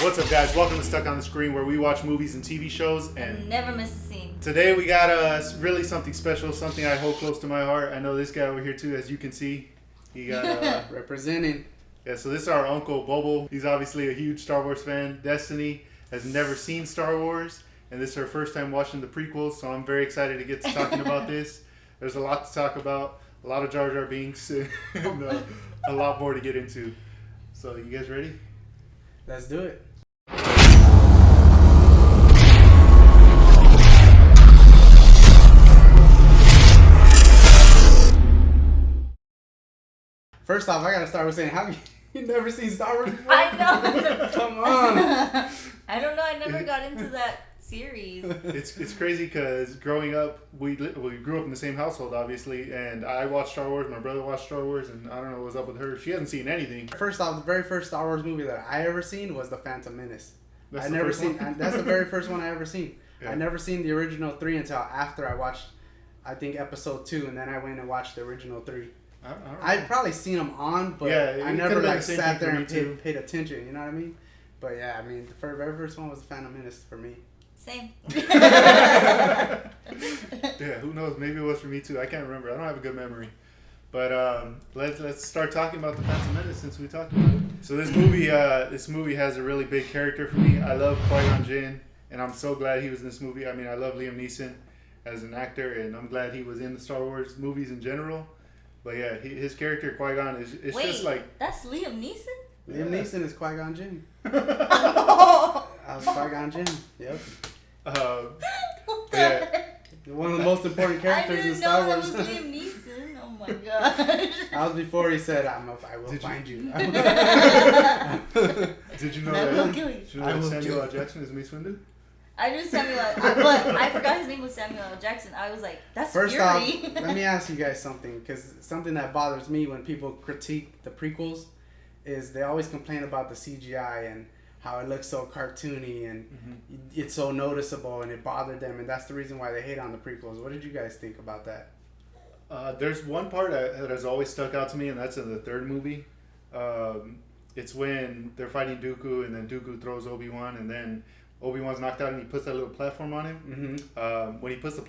What's up, guys? Welcome to Stuck on the Screen, where we watch movies and TV shows and never miss a scene. Today we got really something special, something I hold close to my heart. I know this guy over here too, as you can see. He got representing. Yeah, so this is our Uncle Bobo. He's obviously a huge Star Wars fan. Destiny has never seen Star Wars, and this is her first time watching the prequels, so I'm very excited to get to talking about this. There's a lot to talk about, a lot of Jar Jar Binks, and a lot more to get into. So, you guys ready? Let's do it. First off, I gotta start with saying, have you never seen Star Wars before? I know. Come on. I don't know. I never got into that series. It's crazy because growing up, we grew up in the same household, obviously, and I watched Star Wars. My brother watched Star Wars, and I don't know what's up with her. She hasn't seen anything. First off, the very first Star Wars movie that I ever seen was The Phantom Menace. That's That's the very first one I ever seen. Yeah. I never seen the original 3 until after I watched, I think, episode 2, and then I went and watched the original 3. I'd probably seen them on, but yeah, I never the sat there and paid attention. You know what I mean? But yeah, I mean, the very first one was The Phantom Menace for me. Same. Yeah, who knows? Maybe it was for me too. I can't remember. I don't have a good memory. But let's start talking about The Phantom Menace since we talked about it. So this movie has a really big character for me. I love Qui-Gon Jinn, and I'm so glad he was in this movie. I mean, I love Liam Neeson as an actor, and I'm glad he was in the Star Wars movies in general. But yeah, his character Qui-Gon is just like... that's Liam Neeson? Liam Neeson is Qui-Gon Jinn. Oh. I was Qui-Gon Jinn. Yep. Yeah. One of the most important characters in Star Wars. I didn't know that was Liam Neeson. Oh my gosh. That was before he said, I will find you. Did you know that Samuel L. Jackson is Mace Windu? I knew Samuel but I forgot his name was Samuel L. Jackson. I was like, that's First Fury. off, let me ask you guys something, because something that bothers me when people critique the prequels is they always complain about the CGI and how it looks so cartoony and it's so noticeable, and it bothered them, and that's the reason why they hate on the prequels. What did you guys think about that? There's one part that has always stuck out to me, and that's in the third movie. It's when they're fighting Dooku, and then Dooku throws Obi-Wan, and then Obi-Wan's knocked out, and he puts that little platform on him. Mm-hmm. When he puts the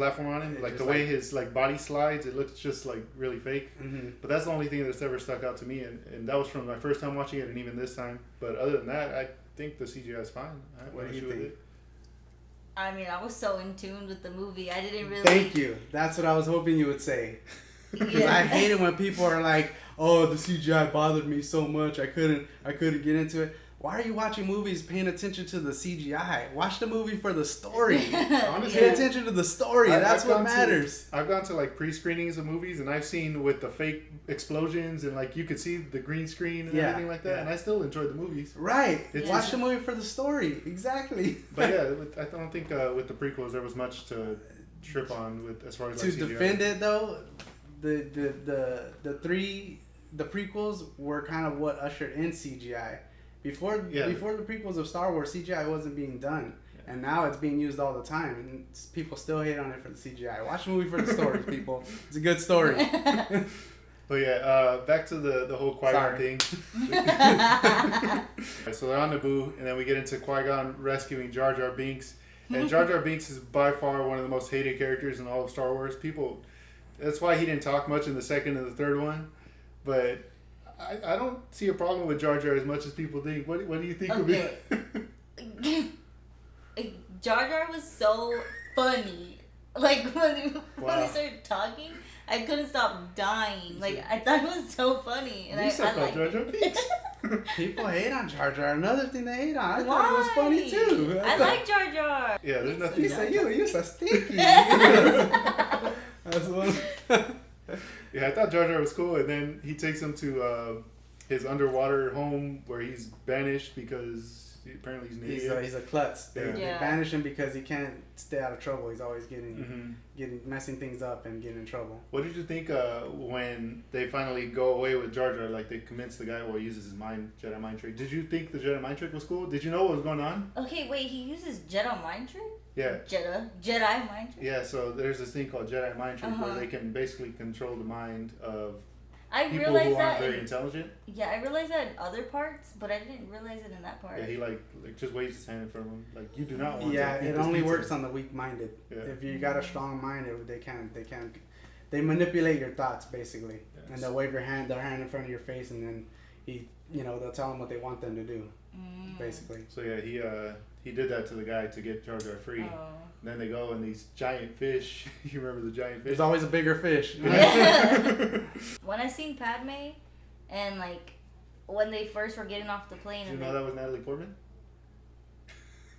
way his body slides, it looks just like really fake. Mm-hmm. But that's the only thing that's ever stuck out to me, and that was from my first time watching it, and even this time. But other than that, I think the CGI is fine. I have no issue with it. I mean, I was so in tune with the movie. I didn't really... Thank you. That's what I was hoping you would say. Because I hate it when people are like, oh, the CGI bothered me so much, I couldn't get into it. Why are you watching movies paying attention to the CGI? Watch the movie for the story. Honestly, pay attention to the story. That's what matters. I've gone to like pre-screenings of movies, and I've seen with the fake explosions, and like you could see the green screen and everything like that, and I still enjoyed the movies. Right. Watch the movie for the story. Exactly. But yeah, I don't think with the prequels there was much to trip on with as far as like, to CGI. defend it though. The prequels were kind of what ushered in CGI. Before the prequels of Star Wars, CGI wasn't being done, and now it's being used all the time, and people still hate on it for the CGI. Watch the movie for the story, people. It's a good story. But yeah, back to the whole Qui-Gon thing. So they're on Naboo, and then we get into Qui-Gon rescuing Jar Jar Binks, and Jar Jar Binks is by far one of the most hated characters in all of Star Wars. That's why he didn't talk much in the second and the third one, but I don't see a problem with Jar Jar as much as people think. What do you think of it? Jar Jar was so funny. Like when he started talking, I couldn't stop dying. Like I thought it was so funny, and I like Jar Jar Binks. People hate on Jar Jar. Another thing they hate on. I thought it was funny too. I like Jar Jar. Yeah, there's nothing. You're so stinky. That's one. Yeah, I thought Jar Jar was cool, and then he takes him to his underwater home where he's banished because apparently he's an idiot. He's a klutz. They banish him because he can't stay out of trouble. He's always getting messing things up and getting in trouble. What did you think when they finally go away with Jar Jar? Like they convince the guy, he uses his Jedi mind trick. Did you think the Jedi mind trick was cool? Did you know what was going on? Okay, wait, he uses Jedi mind trick? Yeah. Jedi mind trick? Yeah, so there's this thing called Jedi mind trick where they can basically control the mind of I people realized who aren't that very intelligent. Yeah, I realized that in other parts, but I didn't realize it in that part. Yeah, he like just waves his hand in front of him. Like, you do not want Yeah, to eat it this only pizza. works on the weak-minded. Yeah. If you got a strong mind, they manipulate your thoughts basically, Yes. and they'll wave their hand in front of your face, and then they'll tell them what they want them to do, basically. So yeah, he did that to the guy to get Jar Jar free. Oh. And then they go and these giant fish. You remember the giant fish? There's always a bigger fish. When I seen Padme, and like when they first were getting off the plane, Did you know that was Natalie Portman?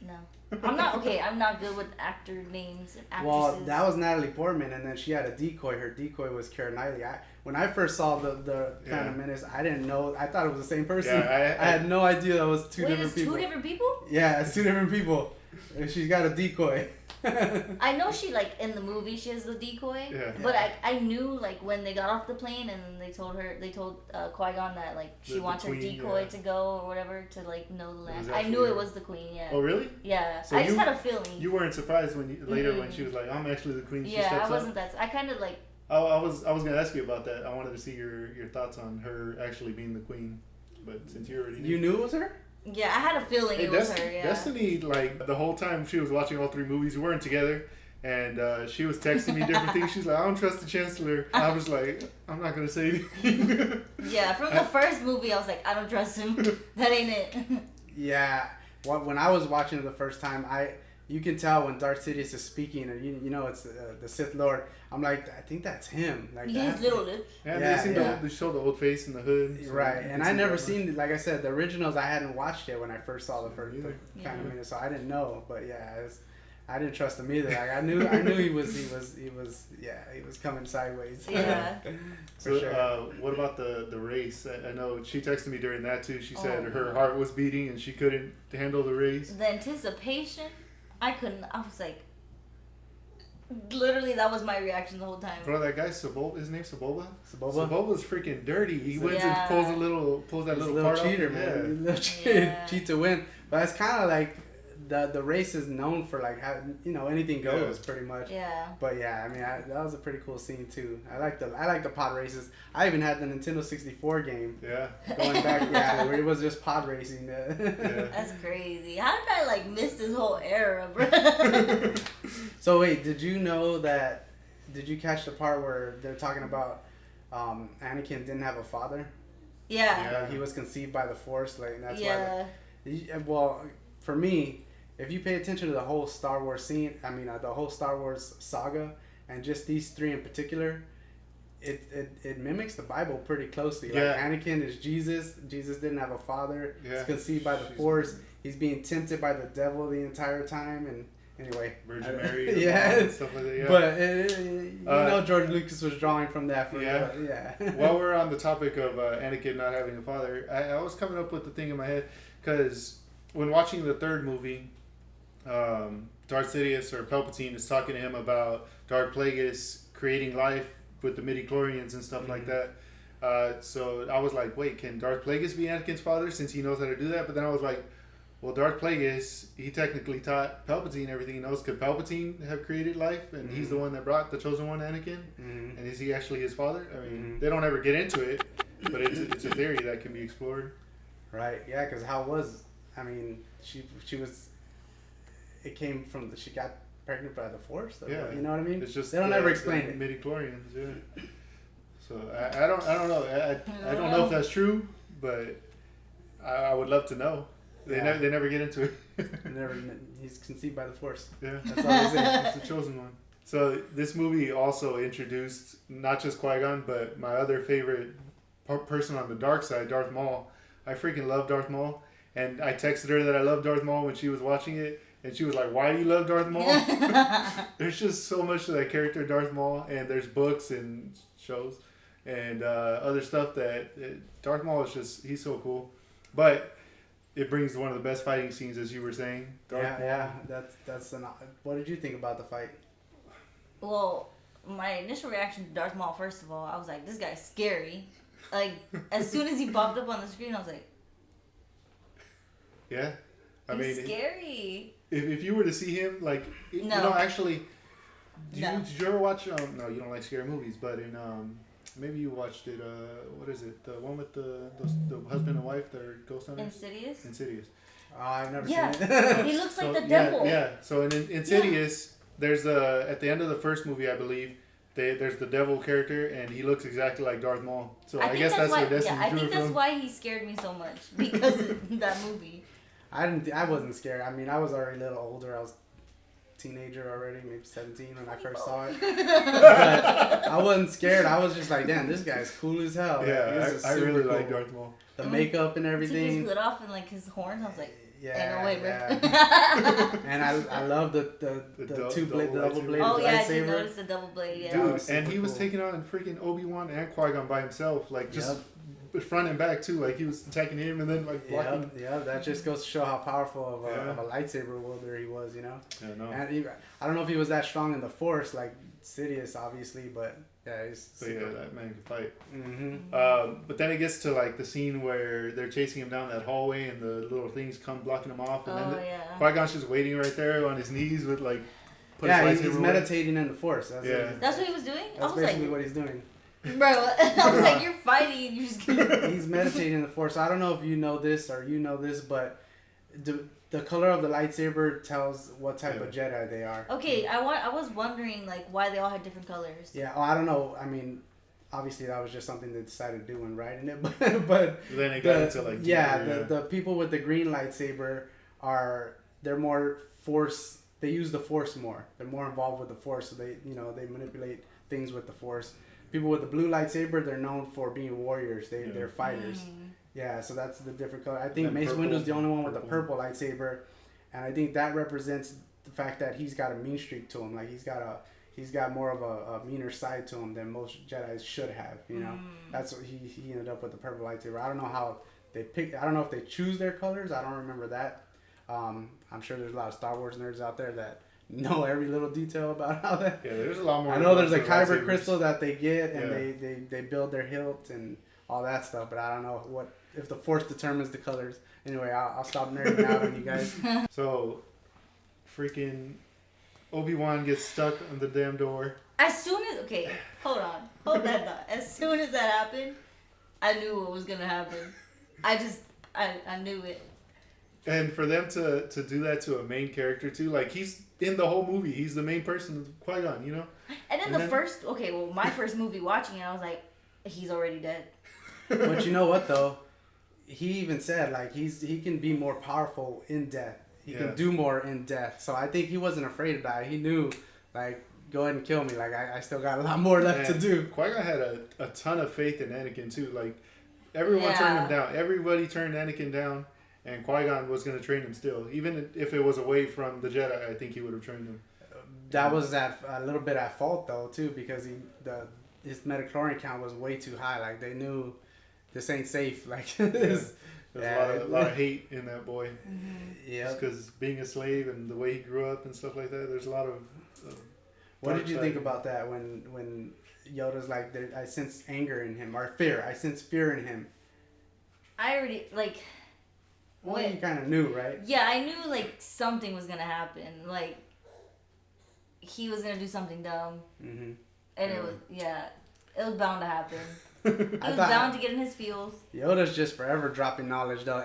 No, I'm not okay. I'm not good with actor names and actresses. Well, that was Natalie Portman, and then she had a decoy. Her decoy was Keira Knightley. When I first saw the Phantom Menace, I didn't know. I thought it was the same person. Yeah, I had no idea that was two different people. 2 different people? Yeah, it's 2 different people. And she's got a decoy. I know she like in the movie she has the decoy, Yeah. but I knew like when they got off the plane and they told Qui-Gon that like she wants her queen, decoy yeah. to go or whatever to like know the land. was I actually knew her. it was the queen. Yeah. Oh really? Yeah. So I just you- had a feeling. You weren't surprised when later when she was like, "I'm actually the queen." She Yeah, steps I wasn't up? that. I kind of like. I was gonna ask you about that. I wanted to see your thoughts on her actually being the queen, but since you already You knew it was her? Yeah, I had a feeling Hey, it was her. Yeah. Destiny, like the whole time she was watching all 3 movies, we weren't together, and she was texting me different things. She's like, "I don't trust the Chancellor." I was like, "I'm not gonna say anything." Yeah, from the first movie, I was like, I don't trust him. That ain't it. Yeah. When I was watching it the first time, you can tell when Darth Sidious is speaking, and you know it's the Sith Lord. I'm like, I think that's him. Like He has little lips. Yeah, they show the old face in the hood. so Right, you and can I see never that seen, like I said, the originals. I hadn't watched it when I first saw the first Either. Phantom Yeah. Menace, so I didn't know. But yeah, I didn't trust him either. Like I knew he was coming sideways. Yeah. For So, sure. what about the race? I know she texted me during that too. She said Oh. her heart was beating and she couldn't handle the race. The anticipation, I couldn't. I was like, literally, that was my reaction the whole time. Bro, that guy Saboba, his name's Saboba. Saboba? Saboba's freaking dirty. He wins Yeah. and pulls that He's little a part little cheater, off. man. Yeah. He's a little cheat, Yeah. cheat to win. But it's kind of like the race is known for like having, anything goes pretty much. Yeah. But yeah, I mean that was a pretty cool scene too. I like the pod races. I even had the Nintendo 64 game Yeah. going back, where it was just pod racing. That's crazy. How did I like miss this whole era, bro? So wait, did you know that? Did you catch the part where they're talking about Anakin didn't have a father? Yeah. He was conceived by the Force, like and that's Yeah. why. Well, for me, if you pay attention to the whole Star Wars scene, the whole Star Wars saga, and just these 3 in particular, it mimics the Bible pretty closely. Yeah. Like Anakin is Jesus. Jesus didn't have a father. Yeah. He's conceived by the Force. He's being tempted by the devil the entire time, and anyway, Virgin Mary. yeah, and stuff like that. Yeah. But George Lucas was drawing from that. Yeah. While we're on the topic of Anakin not having a father, I was coming up with the thing in my head because when watching the 3rd movie, Darth Sidious or Palpatine is talking to him about Darth Plagueis creating life with the midi-chlorians and stuff like that. So I was like, wait, can Darth Plagueis be Anakin's father since he knows how to do that? But then I was like, well, Darth Plagueis, he technically taught Palpatine everything he knows. Could Palpatine have created life? And he's the one that brought the Chosen One, Anakin? Mm-hmm. And is he actually his father? I mean, they don't ever get into it, but it's a theory that can be explored. Right. Yeah. Because she was. It came from she got pregnant by the Force. Though, Yeah. You know what I mean? It's just they don't ever explain it. Midi-chlorians, yeah. So I don't know. I don't know if that's true, but I would love to know. They never get into it. He's conceived by the Force. Yeah, That's all they say. it's the chosen one. So this movie also introduced not just Qui-Gon, but my other favorite person on the dark side, Darth Maul. I freaking love Darth Maul, and I texted her that I love Darth Maul when she was watching it, and she was like, "Why do you love Darth Maul?" There's just so much to that character, Darth Maul, and there's books and shows and other stuff that Darth Maul is he's so cool, but it brings one of the best fighting scenes, as you were saying. That's what did you think about the fight? Well, my initial reaction to Darth Maul, first of all, I was like, this guy's scary. Like, as soon as he popped up on the screen, I was like, yeah. he's scary. If you were to see him, like, No. actually, did you ever watch, no, you don't like scary movies, but in Maybe you watched it. What is it? The one with the husband and wife that are ghost hunters. Insidious. Oh, I've never Yeah, seen it. he looks like the devil. Yeah. So in Insidious, there's at the end of the first movie, I believe, there's the devil character, and he looks exactly like Darth Maul. So I guess that's why. Yeah, I think that's why he scared me so much because of that movie. I wasn't scared. I mean, I was already a little older. I was a teenager already, maybe 17 when I first saw it. But I wasn't scared. I was just like, damn, this guy's cool as hell. Yeah, like, I really cool. like Darth Maul. The makeup and everything. Took his hood off and like his horns. I was like, yeah, no way, yeah. And I love the double blade Oh yeah, lightsaber. I did notice the double blade. Yeah. Dude, and he was taking on freaking Obi-Wan and Qui-Gon by himself, like just front and back too. Like he was attacking him and then like blocking. Yeah, that just goes to show how powerful of a lightsaber wielder he was, you know. Yeah, no. And I don't know if he was that strong in the Force, like Sidious, obviously, but yeah, that man can fight. Mm-hmm. But then it gets to like the scene where they're chasing him down that hallway and the little things come blocking him off, and then Qui-Gon's just waiting right there on his knees with like. He's meditating in the Force. That's what he was doing. That's basically what he's doing. Bro, I was like, you're fighting and you just. He's meditating in the Force. I don't know if you know this, but the color of the lightsaber tells what type of Jedi they are. Okay, I was wondering like why they all had different colors. Yeah, I don't know. I mean, obviously that was just something they decided to do when writing it, but then it got into like the people with the green lightsaber they're more Force. They use the Force more. They're more involved with the Force, so they manipulate things with the Force. People with the blue lightsaber, they're known for being warriors. They're fighters. Yeah, so that's the different color. I think Mace Windu's the only one with the purple lightsaber, and I think that represents the fact that he's got a mean streak to him. Like he's got more of a meaner side to him than most Jedi should have. You know, that's what he ended up with the purple lightsaber. I don't know how they pick. I don't know if they choose their colors. I don't remember that. I'm sure there's a lot of Star Wars nerds out there that know every little detail about how that. Yeah, there's a lot more. I know there's a kyber crystal that they get, and they build their hilt and all that stuff, but I don't know if the Force determines the colors. Anyway, I'll stop nerding out on you guys. So, freaking Obi-Wan gets stuck on the damn door. As soon as hold that thought. As soon as that happened, I knew what was gonna happen. I knew it. And for them to do that to a main character too, like he's in the whole movie, he's the main person, Qui-Gon, you know. And then my first movie watching it, I was like, he's already dead. But you know what though? He even said like he can be more powerful in death. He can do more in death. So I think he wasn't afraid to die. He knew like go ahead and kill me. Like I still got a lot more left to do. Qui-Gon had a ton of faith in Anakin too. Like everyone turned him down. Everybody turned Anakin down. And Qui-Gon was going to train him still. Even if it was away from the Jedi, I think he would have trained him. That was a little bit at fault, though, too, because his metachlorine count was way too high. Like, they knew this ain't safe. Like, there's a lot of hate in that boy. Yeah. Just because being a slave and the way he grew up and stuff like that, there's a lot of... What did you think about that when Yoda's like, I sense anger in him, or fear. I sense fear in him. I already, like... Well, you kind of knew, right? Yeah, I knew, like, something was going to happen. Like, he was going to do something dumb. Mm-hmm. And it was bound to happen. He was bound to get in his feels. Yoda's just forever dropping knowledge, though.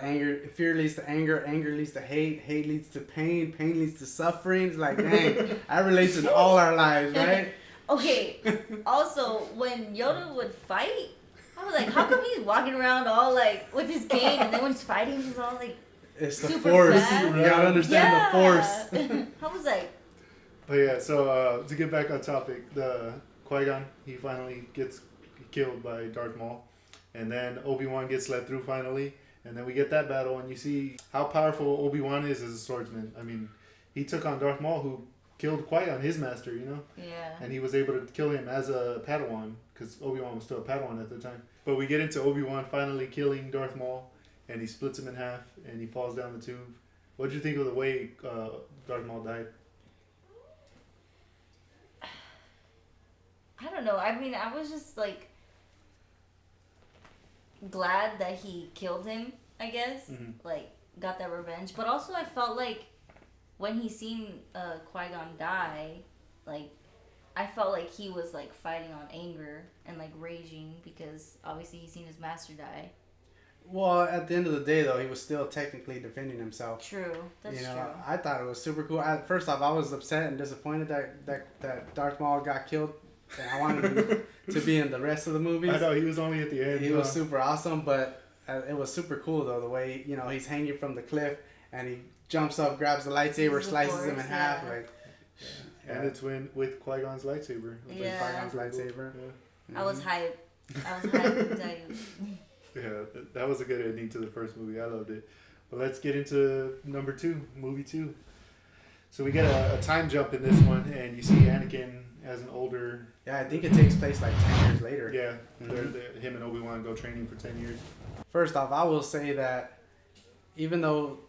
Fear leads to anger leads to hate leads to pain leads to suffering. It's like, dang, that relates in all our lives, right? Okay, also, when Yoda would fight... I was like, how come he's walking around all like with his cane, and then when he's fighting, he's all like, it's the Force. Fast. You gotta understand the Force. I was like, but yeah. So to get back on topic, the Qui-Gon, he finally gets killed by Darth Maul, and then Obi-Wan gets let through finally, and then we get that battle, and you see how powerful Obi-Wan is as a swordsman. I mean, he took on Darth Maul, who killed Qui-Gon, his master, you know. Yeah. And he was able to kill him as a Padawan. Because Obi-Wan was still a Padawan at the time. But we get into Obi-Wan finally killing Darth Maul, and he splits him in half, and he falls down the tube. What did you think of the way Darth Maul died? I don't know. I mean, I was just, like, glad that he killed him, I guess. Mm-hmm. Like, got that revenge. But also I felt like when he seen Qui-Gon die, like, I felt like he was like fighting on anger and like raging because obviously he's seen his master die. Well, at the end of the day, though, he was still technically defending himself. True, that's true. I thought it was super cool. First off, I was upset and disappointed that Darth Maul got killed. And I wanted him to be in the rest of the movies. I know he was only at the end. He was super awesome, but it was super cool though the way he's hanging from the cliff and he jumps up, grabs the lightsaber, slices him in half, like. Yeah. And it's with Qui-Gon's lightsaber. Qui-Gon's lightsaber. Yeah. I was hyped. To tell you. Yeah, that was a good ending to the first movie. I loved it. But let's get into movie 2. So we get a time jump in this one, and you see Anakin as an older... Yeah, I think it takes place like 10 years later. Yeah, him and Obi-Wan go training for 10 years. First off, I will say that even though...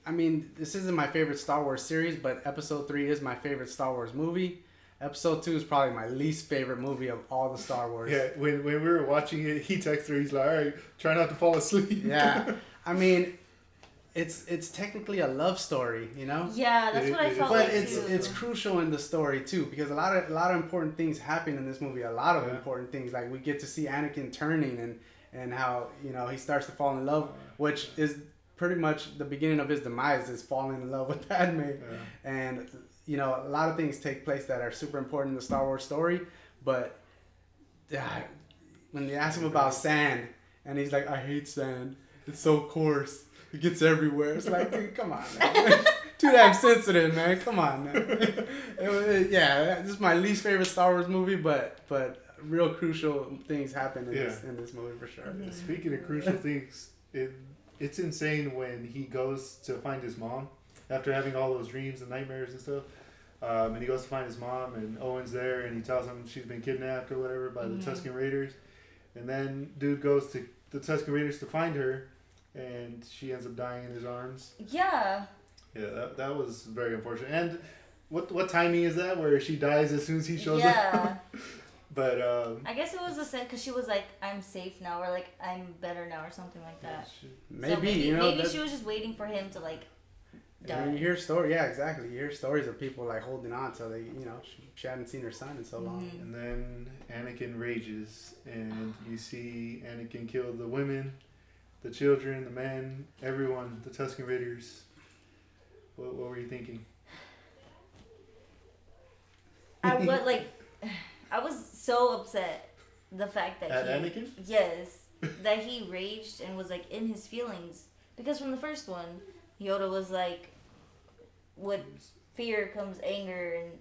I mean, this isn't my favorite Star Wars series, but Episode 3 is my favorite Star Wars movie. Episode 2 is probably my least favorite movie of all the Star Wars. Yeah, when we were watching it, he texted her, he's like, all right, try not to fall asleep. Yeah, I mean, it's technically a love story, you know? Yeah, that's what I felt like too. But it's crucial in the story too, because a lot of important things happen in this movie. A lot of important things, like we get to see Anakin turning and how, he starts to fall in love, which is pretty much the beginning of his demise, is falling in love with Padme. Yeah. And a lot of things take place that are super important in the Star Wars story, but when they ask him about sand, and he's like, I hate sand. It's so coarse. It gets everywhere. It's like, dude, come on, man. Too damn sensitive, man. Come on, man. This is my least favorite Star Wars movie, but real crucial things happen in this movie for sure. Speaking of crucial things, it's insane when he goes to find his mom after having all those dreams and nightmares and stuff. And he goes to find his mom, and Owen's there, and he tells him she's been kidnapped or whatever by the Tusken Raiders. And then dude goes to the Tusken Raiders to find her, and she ends up dying in his arms. Yeah. Yeah, that was very unfortunate. And what timing is that, where she dies as soon as he shows up? But I guess it was a sense because she was like, I'm safe now, or like, I'm better now, or something like that. Maybe, maybe she was just waiting for him to like die. I mean, you hear stories, yeah, exactly. You hear stories of people like holding on till they, she hadn't seen her son in so long. And then Anakin rages, and you see Anakin kill the women, the children, the men, everyone, the Tusken Raiders. What were you thinking? I was so upset the fact that Anakin? Yes, that he raged and was like in his feelings, because from the first one, Yoda was like, with fear comes anger and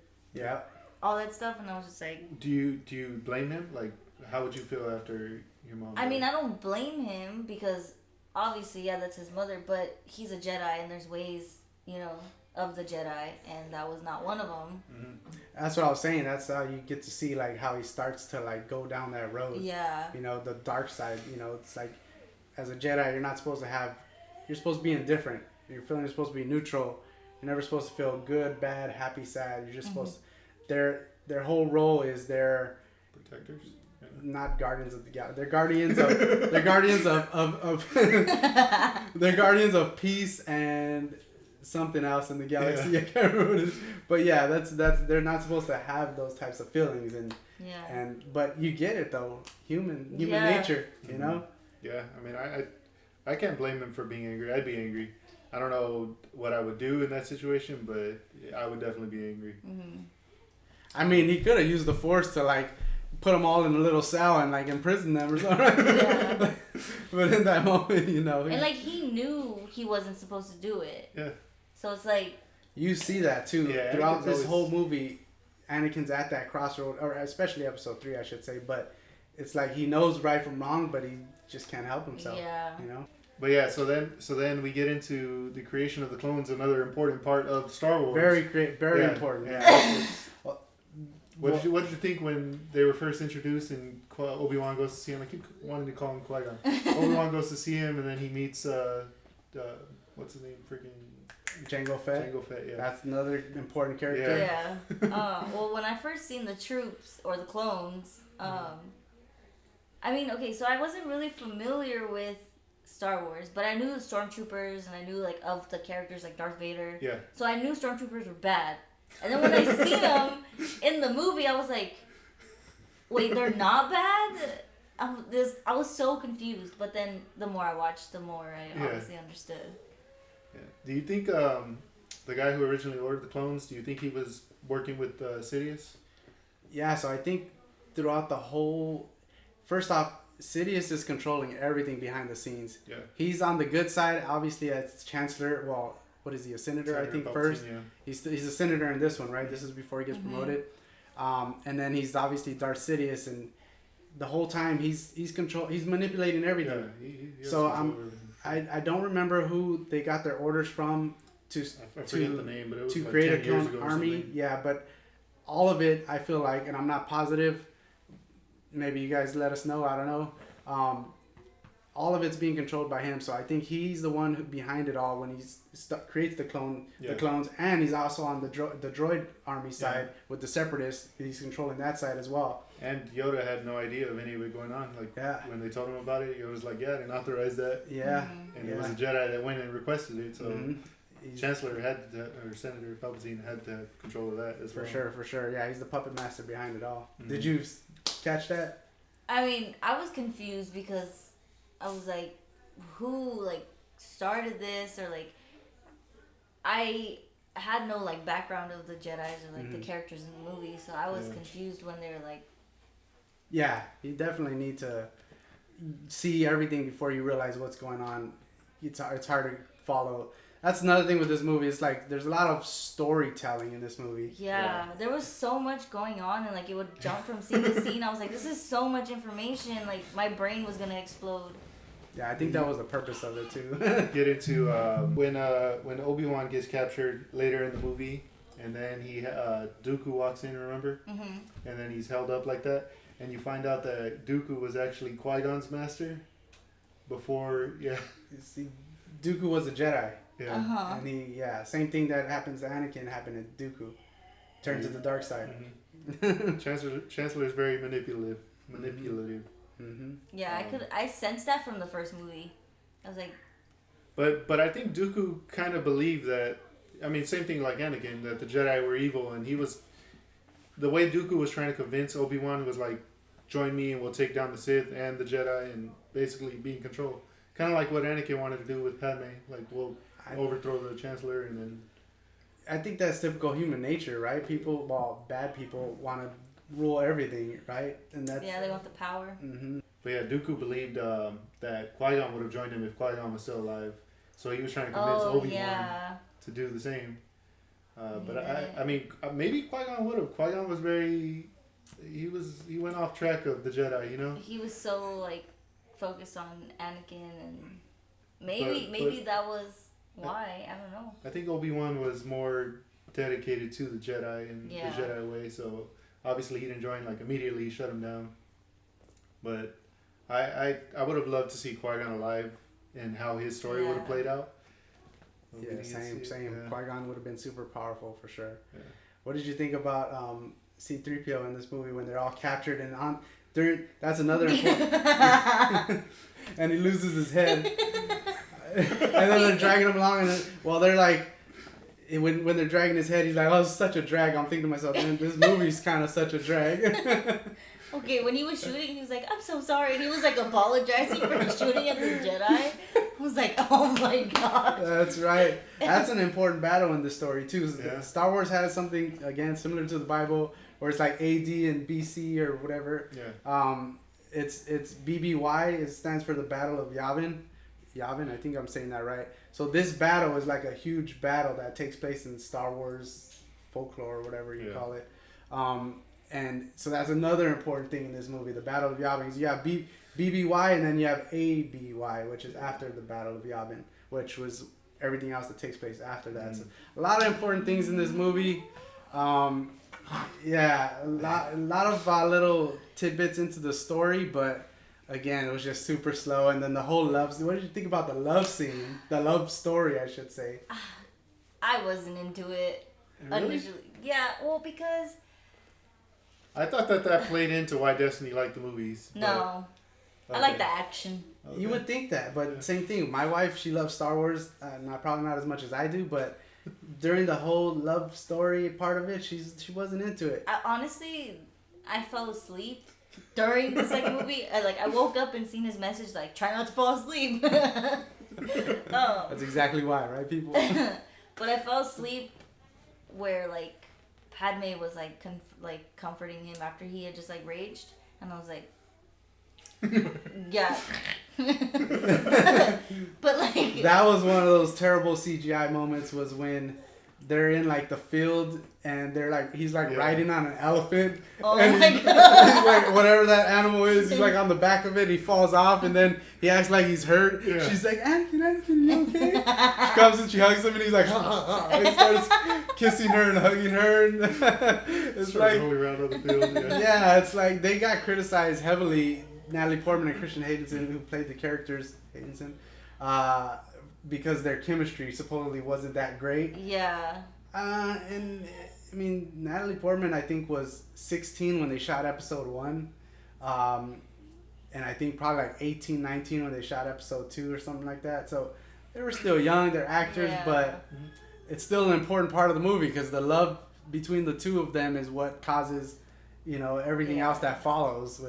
all that stuff, and I was just like, do you blame him? Like, how would you feel after your mom died? I mean, I don't blame him because obviously, that's his mother, but he's a Jedi and there's ways, of the Jedi, and that was not one of them. Mm-hmm. That's what I was saying. That's how you get to see like how he starts to like go down that road. Yeah. The dark side. It's like, as a Jedi, you're not supposed to have. You're supposed to be indifferent. Your feeling is supposed to be neutral. You're never supposed to feel good, bad, happy, sad. You're just supposed to. Their whole role is they're protectors. Not guardians of the galaxy. They're guardians of. They're guardians of they're guardians of peace and something else in the galaxy. Yeah. I can't remember what it is. But that's they're not supposed to have those types of feelings but you get it though. Human nature, Yeah, I mean I can't blame him for being angry. I'd be angry. I don't know what I would do in that situation, but I would definitely be angry. Mm-hmm. I mean, he could have used the Force to like put them all in a little cell and like imprison them or something. Yeah. But in that moment, and like he knew he wasn't supposed to do it. Yeah. So it's like you see that too throughout this whole movie. Anakin's at that crossroad, or especially Episode 3, I should say. But it's like he knows right from wrong, but he just can't help himself. Yeah. But yeah, so then we get into the creation of the clones, another important part of Star Wars. Very important. Yeah. What did you think when they were first introduced and Obi-Wan goes to see him? I keep wanting to call him Qui-Gon. Obi-Wan goes to see him, and then he meets what's his name? Freaking Jango Fett. Jango Fett, yeah. That's another important character. Yeah. Well, when I first seen the troops or the clones, I mean, okay, so I wasn't really familiar with Star Wars, but I knew the stormtroopers and I knew like of the characters like Darth Vader. Yeah. So I knew stormtroopers were bad. And then when I seen them in the movie, I was like, wait, they're not bad? I was so confused. But then the more I watched, the more I obviously understood. Yeah. Do you think the guy who originally ordered the clones, do you think he was working with Sidious? Yeah, so I think throughout the whole... First off, Sidious is controlling everything behind the scenes. Yeah. He's on the good side, obviously, as Chancellor. Well, what is he, a senator? I think Palpatine, first. Yeah. He's a senator in this one, right? This is before he gets promoted. And then he's obviously Darth Sidious, and the whole time he's manipulating everything. Yeah, so I don't remember who they got their orders from to the name, but it was to like create a clone army. Yeah, but all of it, I feel like, and I'm not positive. Maybe you guys let us know. I don't know. All of it's being controlled by him, so I think he's the one behind it all when he creates the clones, and he's also on the droid army side with the Separatists. He's controlling that side as well. And Yoda had no idea of any of it going on. When they told him about it, Yoda was like, "Yeah, I didn't authorize that." Yeah, and it was a Jedi that went and requested it. So Chancellor had to, or Senator Palpatine had to have control of that as well. For sure. Yeah, he's the puppet master behind it all. Did you catch that? I mean, I was confused because I was like, who started this, or I had no background of the Jedis or the characters in the movie, so I was confused when they were like. Yeah, you definitely need to see everything before you realize what's going on. It's hard to follow. That's another thing with this movie. It's there's a lot of storytelling in this movie. Yeah, there was so much going on, and it would jump from scene to scene. I was like, this is so much information. My brain was gonna explode. Yeah, I think that was the purpose of it too. Get into when Obi-Wan gets captured later in the movie, and then Dooku walks in. Remember? Mm-hmm. And then he's held up like that, and you find out that Dooku was actually Qui-Gon's master. Before, You see, Dooku was a Jedi. Yeah. Uh-huh. And same thing that happens to Anakin happened to Dooku. Turns to the dark side. Mm-hmm. Chancellor's very manipulative. Mm-hmm. Yeah, I sensed that from the first movie. I was like. But I think Dooku kind of believed that. I mean, same thing like Anakin, that the Jedi were evil, and he was. The way Dooku was trying to convince Obi-Wan was join me and we'll take down the Sith and the Jedi and basically be in control. Kind of like what Anakin wanted to do with Padme. We'll overthrow the Chancellor and then. I think that's typical human nature, right? Bad people want to rule everything, right? And that's they want the power. Mm-hmm. But yeah, Dooku believed that Qui-Gon would have joined him if Qui-Gon was still alive. So he was trying to convince Obi-Wan to do the same. But I mean, maybe Qui-Gon would have. Qui-Gon was he went off track of the Jedi, you know? He was so focused on Anakin, and maybe that was why. I don't know. I think Obi-Wan was more dedicated to the Jedi and the Jedi way, so obviously he didn't join immediately. He shut him down. But I would have loved to see Qui-Gon alive and how his story would have played out. Yeah, same. Yeah. Qui-Gon would have been super powerful for sure. Yeah. What did you think about C-3PO in this movie when they're all captured and that's another important. And he loses his head. And then they're dragging him along, and while they're when they're dragging his head, he's like, "Oh, it's such a drag." I'm thinking to myself, "Man, this movie's kind of such a drag." Okay, when he was shooting, he was like, "I'm so sorry," and he was apologizing for shooting at the Jedi. I was like, "Oh my god." That's right. That's an important battle in this story too. Yeah. Star Wars has something again similar to the Bible, where it's AD and BC or whatever. Yeah. It's BBY. It stands for the Battle of Yavin. Yavin, I think I'm saying that right. So this battle is a huge battle that takes place in Star Wars folklore or whatever you call it. And so that's another important thing in this movie, the Battle of Yavin. You have BBY and then you have ABY, which is after the Battle of Yavin, which was everything else that takes place after that. So a lot of important things in this movie. A lot of little tidbits into the story, but again, it was just super slow. And then the whole love. What did you think about the love scene? The love story, I should say. I wasn't into it initially. Yeah, well, because I thought that played into why Destiny liked the movies. No. I like the action. Okay. You would think that, but same thing. My wife, she loves Star Wars. Probably not as much as I do, but during the whole love story part of it, she wasn't into it. Honestly, I fell asleep during the second movie. I woke up and seen his message like, try not to fall asleep. That's exactly why, right, people? But I fell asleep where like Padme was like comforting him after he had just like raged, and I was like, yeah. But like that was one of those terrible CGI moments. Was when they're in like the field and they're like he's like riding on an elephant. Oh and my he's god! like whatever that animal is. He's like on the back of it. He falls off and then he acts like he's hurt. Yeah. She's like, Anakin, you okay? She comes and she hugs him and he's like, and he starts kissing her and hugging her. It's like rolling around on the field. Yeah, it's like they got criticized heavily. Natalie Portman and Christian Haydenson, who played the characters, because their chemistry supposedly wasn't that great. Yeah. And I mean, Natalie Portman, I think, was 16 when they shot episode 1. And I think probably like 18, 19 when they shot episode 2 or something like that. So they were still young, they're actors, but it's still an important part of the movie because the love between the two of them is what causes, everything else that follows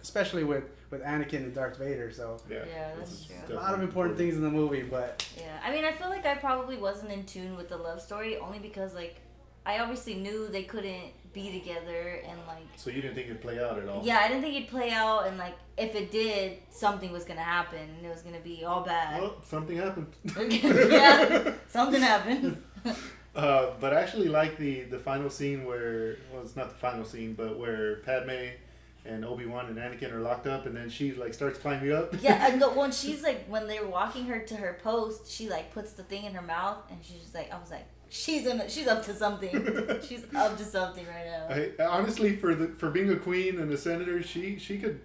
especially with Anakin and Darth Vader. So yeah, that's true. A lot of important things in the movie, but I mean, I feel like I probably wasn't in tune with the love story only because like I obviously knew they couldn't be together and like. So you didn't think it'd play out at all? Yeah, I didn't think it'd play out, and like if it did, something was gonna happen, and it was gonna be all bad. Well, something happened. Yeah, something happened. But I actually like the final scene where, well, it's not the final scene, but where Padme and Obi-Wan and Anakin are locked up, and then she like starts climbing up. Yeah, and when she's like, when they're walking her to her post, she like puts the thing in her mouth, and she's just like, I was like, she's up to something. She's up to something right now. Honestly, for being a queen and a senator, she could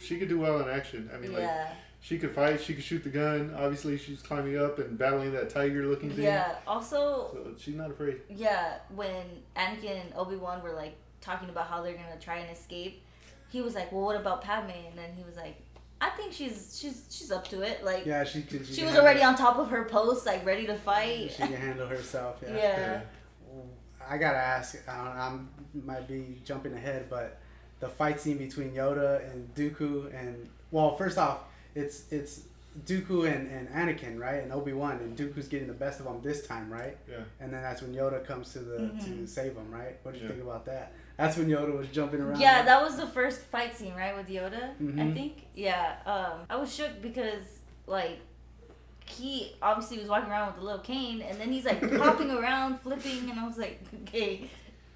do well in action. I mean, like she could fight, she could shoot the gun. Obviously, she's climbing up and battling that tiger-looking thing. Yeah. Also, so she's not afraid. Yeah, when Anakin and Obi-Wan were like talking about how they're gonna try and escape. He was like, well, what about Padme? And then he was like, I think she's up to it. Like, yeah, she could. She was already on top of her post, like ready to fight. She can handle herself. Yeah. Yeah. I gotta ask. I might be jumping ahead, but the fight scene between Yoda and Dooku, and well, first off, it's Dooku and Anakin, right? And Obi-Wan, and Dooku's getting the best of them this time, right? Yeah. And then that's when Yoda comes to save him, right? What did you think about that? That's when Yoda was jumping around. Yeah, that was the first fight scene, right, with Yoda, Mm-hmm. I think. Yeah, I was shook because, like, he obviously was walking around with the little cane, and then he's, like, hopping around, flipping, and I was like, okay,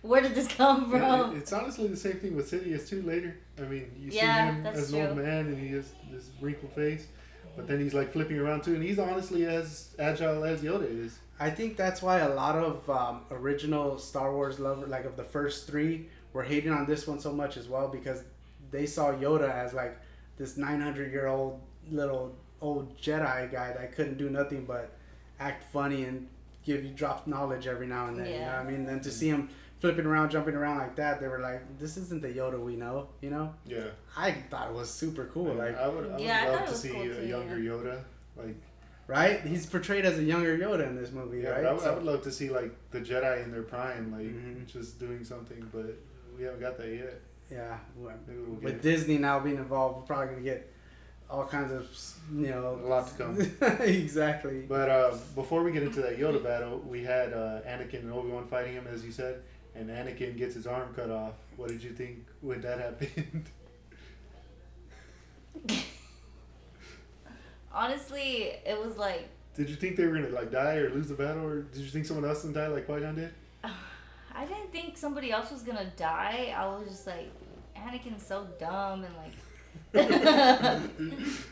where did this come from? Yeah, it's honestly the same thing with Sidious, too, later. I mean, you see him as an old man, and he has this wrinkled face, but then he's, like, flipping around, too, and he's honestly as agile as Yoda is. I think that's why a lot of original Star Wars lovers, like of the first 3, were hating on this one so much as well because they saw Yoda as like this 900-year-old little old Jedi guy that couldn't do nothing but act funny and drop knowledge every now and then. Yeah. You know what I mean? And to see him flipping around, jumping around like that, they were like, "This isn't the Yoda we know." You know? Yeah. I thought it was super cool. Like, I would love to see a younger Yoda, like. Right? He's portrayed as a younger Yoda in this movie, right? I would love to see like the Jedi in their prime, like just doing something, but we haven't got that yet. Yeah, with with Disney now being involved, we're probably gonna get all kinds of, a lot to come. Exactly. But before we get into that Yoda battle, we had Anakin and Obi-Wan fighting him, as you said, and Anakin gets his arm cut off. What did you think when that happened? Honestly, it was like. Did you think they were gonna like die or lose the battle, or did you think someone else would die like Qui-Gon did? I didn't think somebody else was gonna die. I was just like, Anakin's so dumb and like,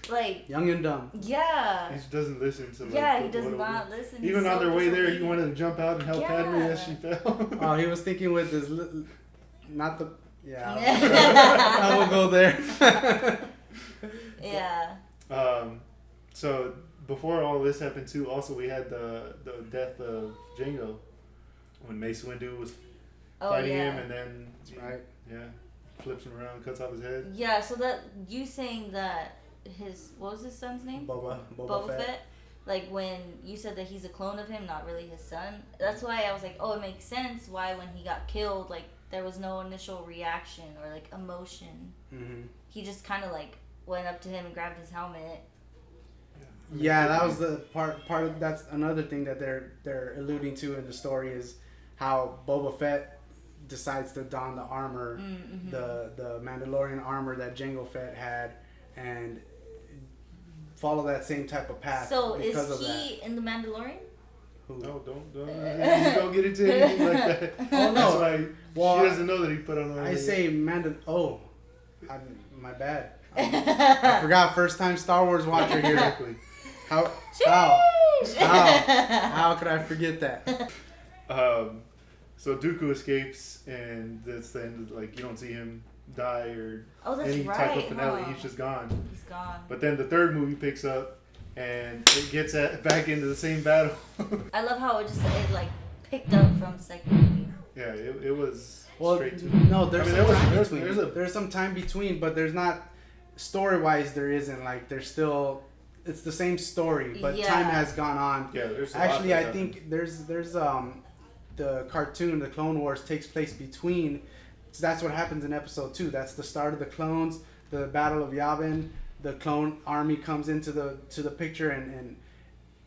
like young and dumb. Yeah. He just doesn't listen to. Like, yeah, he does not listen. Even on their way there, he wanted to jump out and help Padme as she fell. Oh, he was thinking with his, not the. Yeah. I won't go there. Yeah. So before all this happened too, also we had the death of Django, when Mace Windu was fighting him, and then flips him around, cuts off his head. Yeah, so that you saying that what was his son's name? Boba Fett. like when you said that he's a clone of him, not really his son. That's why I was like, oh, it makes sense why when he got killed, like there was no initial reaction or like emotion. Mm-hmm. He just kind of like went up to him and grabbed his helmet. Yeah, that was the part of that's another thing that they're alluding to in the story is how Boba Fett decides to don the armor, the Mandalorian armor that Jango Fett had, and follow that same type of path. So is he in the Mandalorian? Who? No, don't get into anything like that. Oh no, that's why she doesn't know that he put on armor. I say my bad. I forgot. First time Star Wars watcher here. Exactly. How could I forget that? So Dooku escapes, and that's the end. Like you don't see him die or any type of finale. He's just gone. He's gone. But then the third movie picks up, and it gets back into the same battle. I love how it like picked up from the second movie. Yeah, it was straight to. No, there's some time between, but there's not story wise. There isn't like there's still. It's the same story, but time has gone on. Yeah, there's actually I think there's the cartoon, the Clone Wars takes place between. So that's what happens in episode 2. That's the start of the clones, the Battle of Yavin. The clone army comes into the picture, and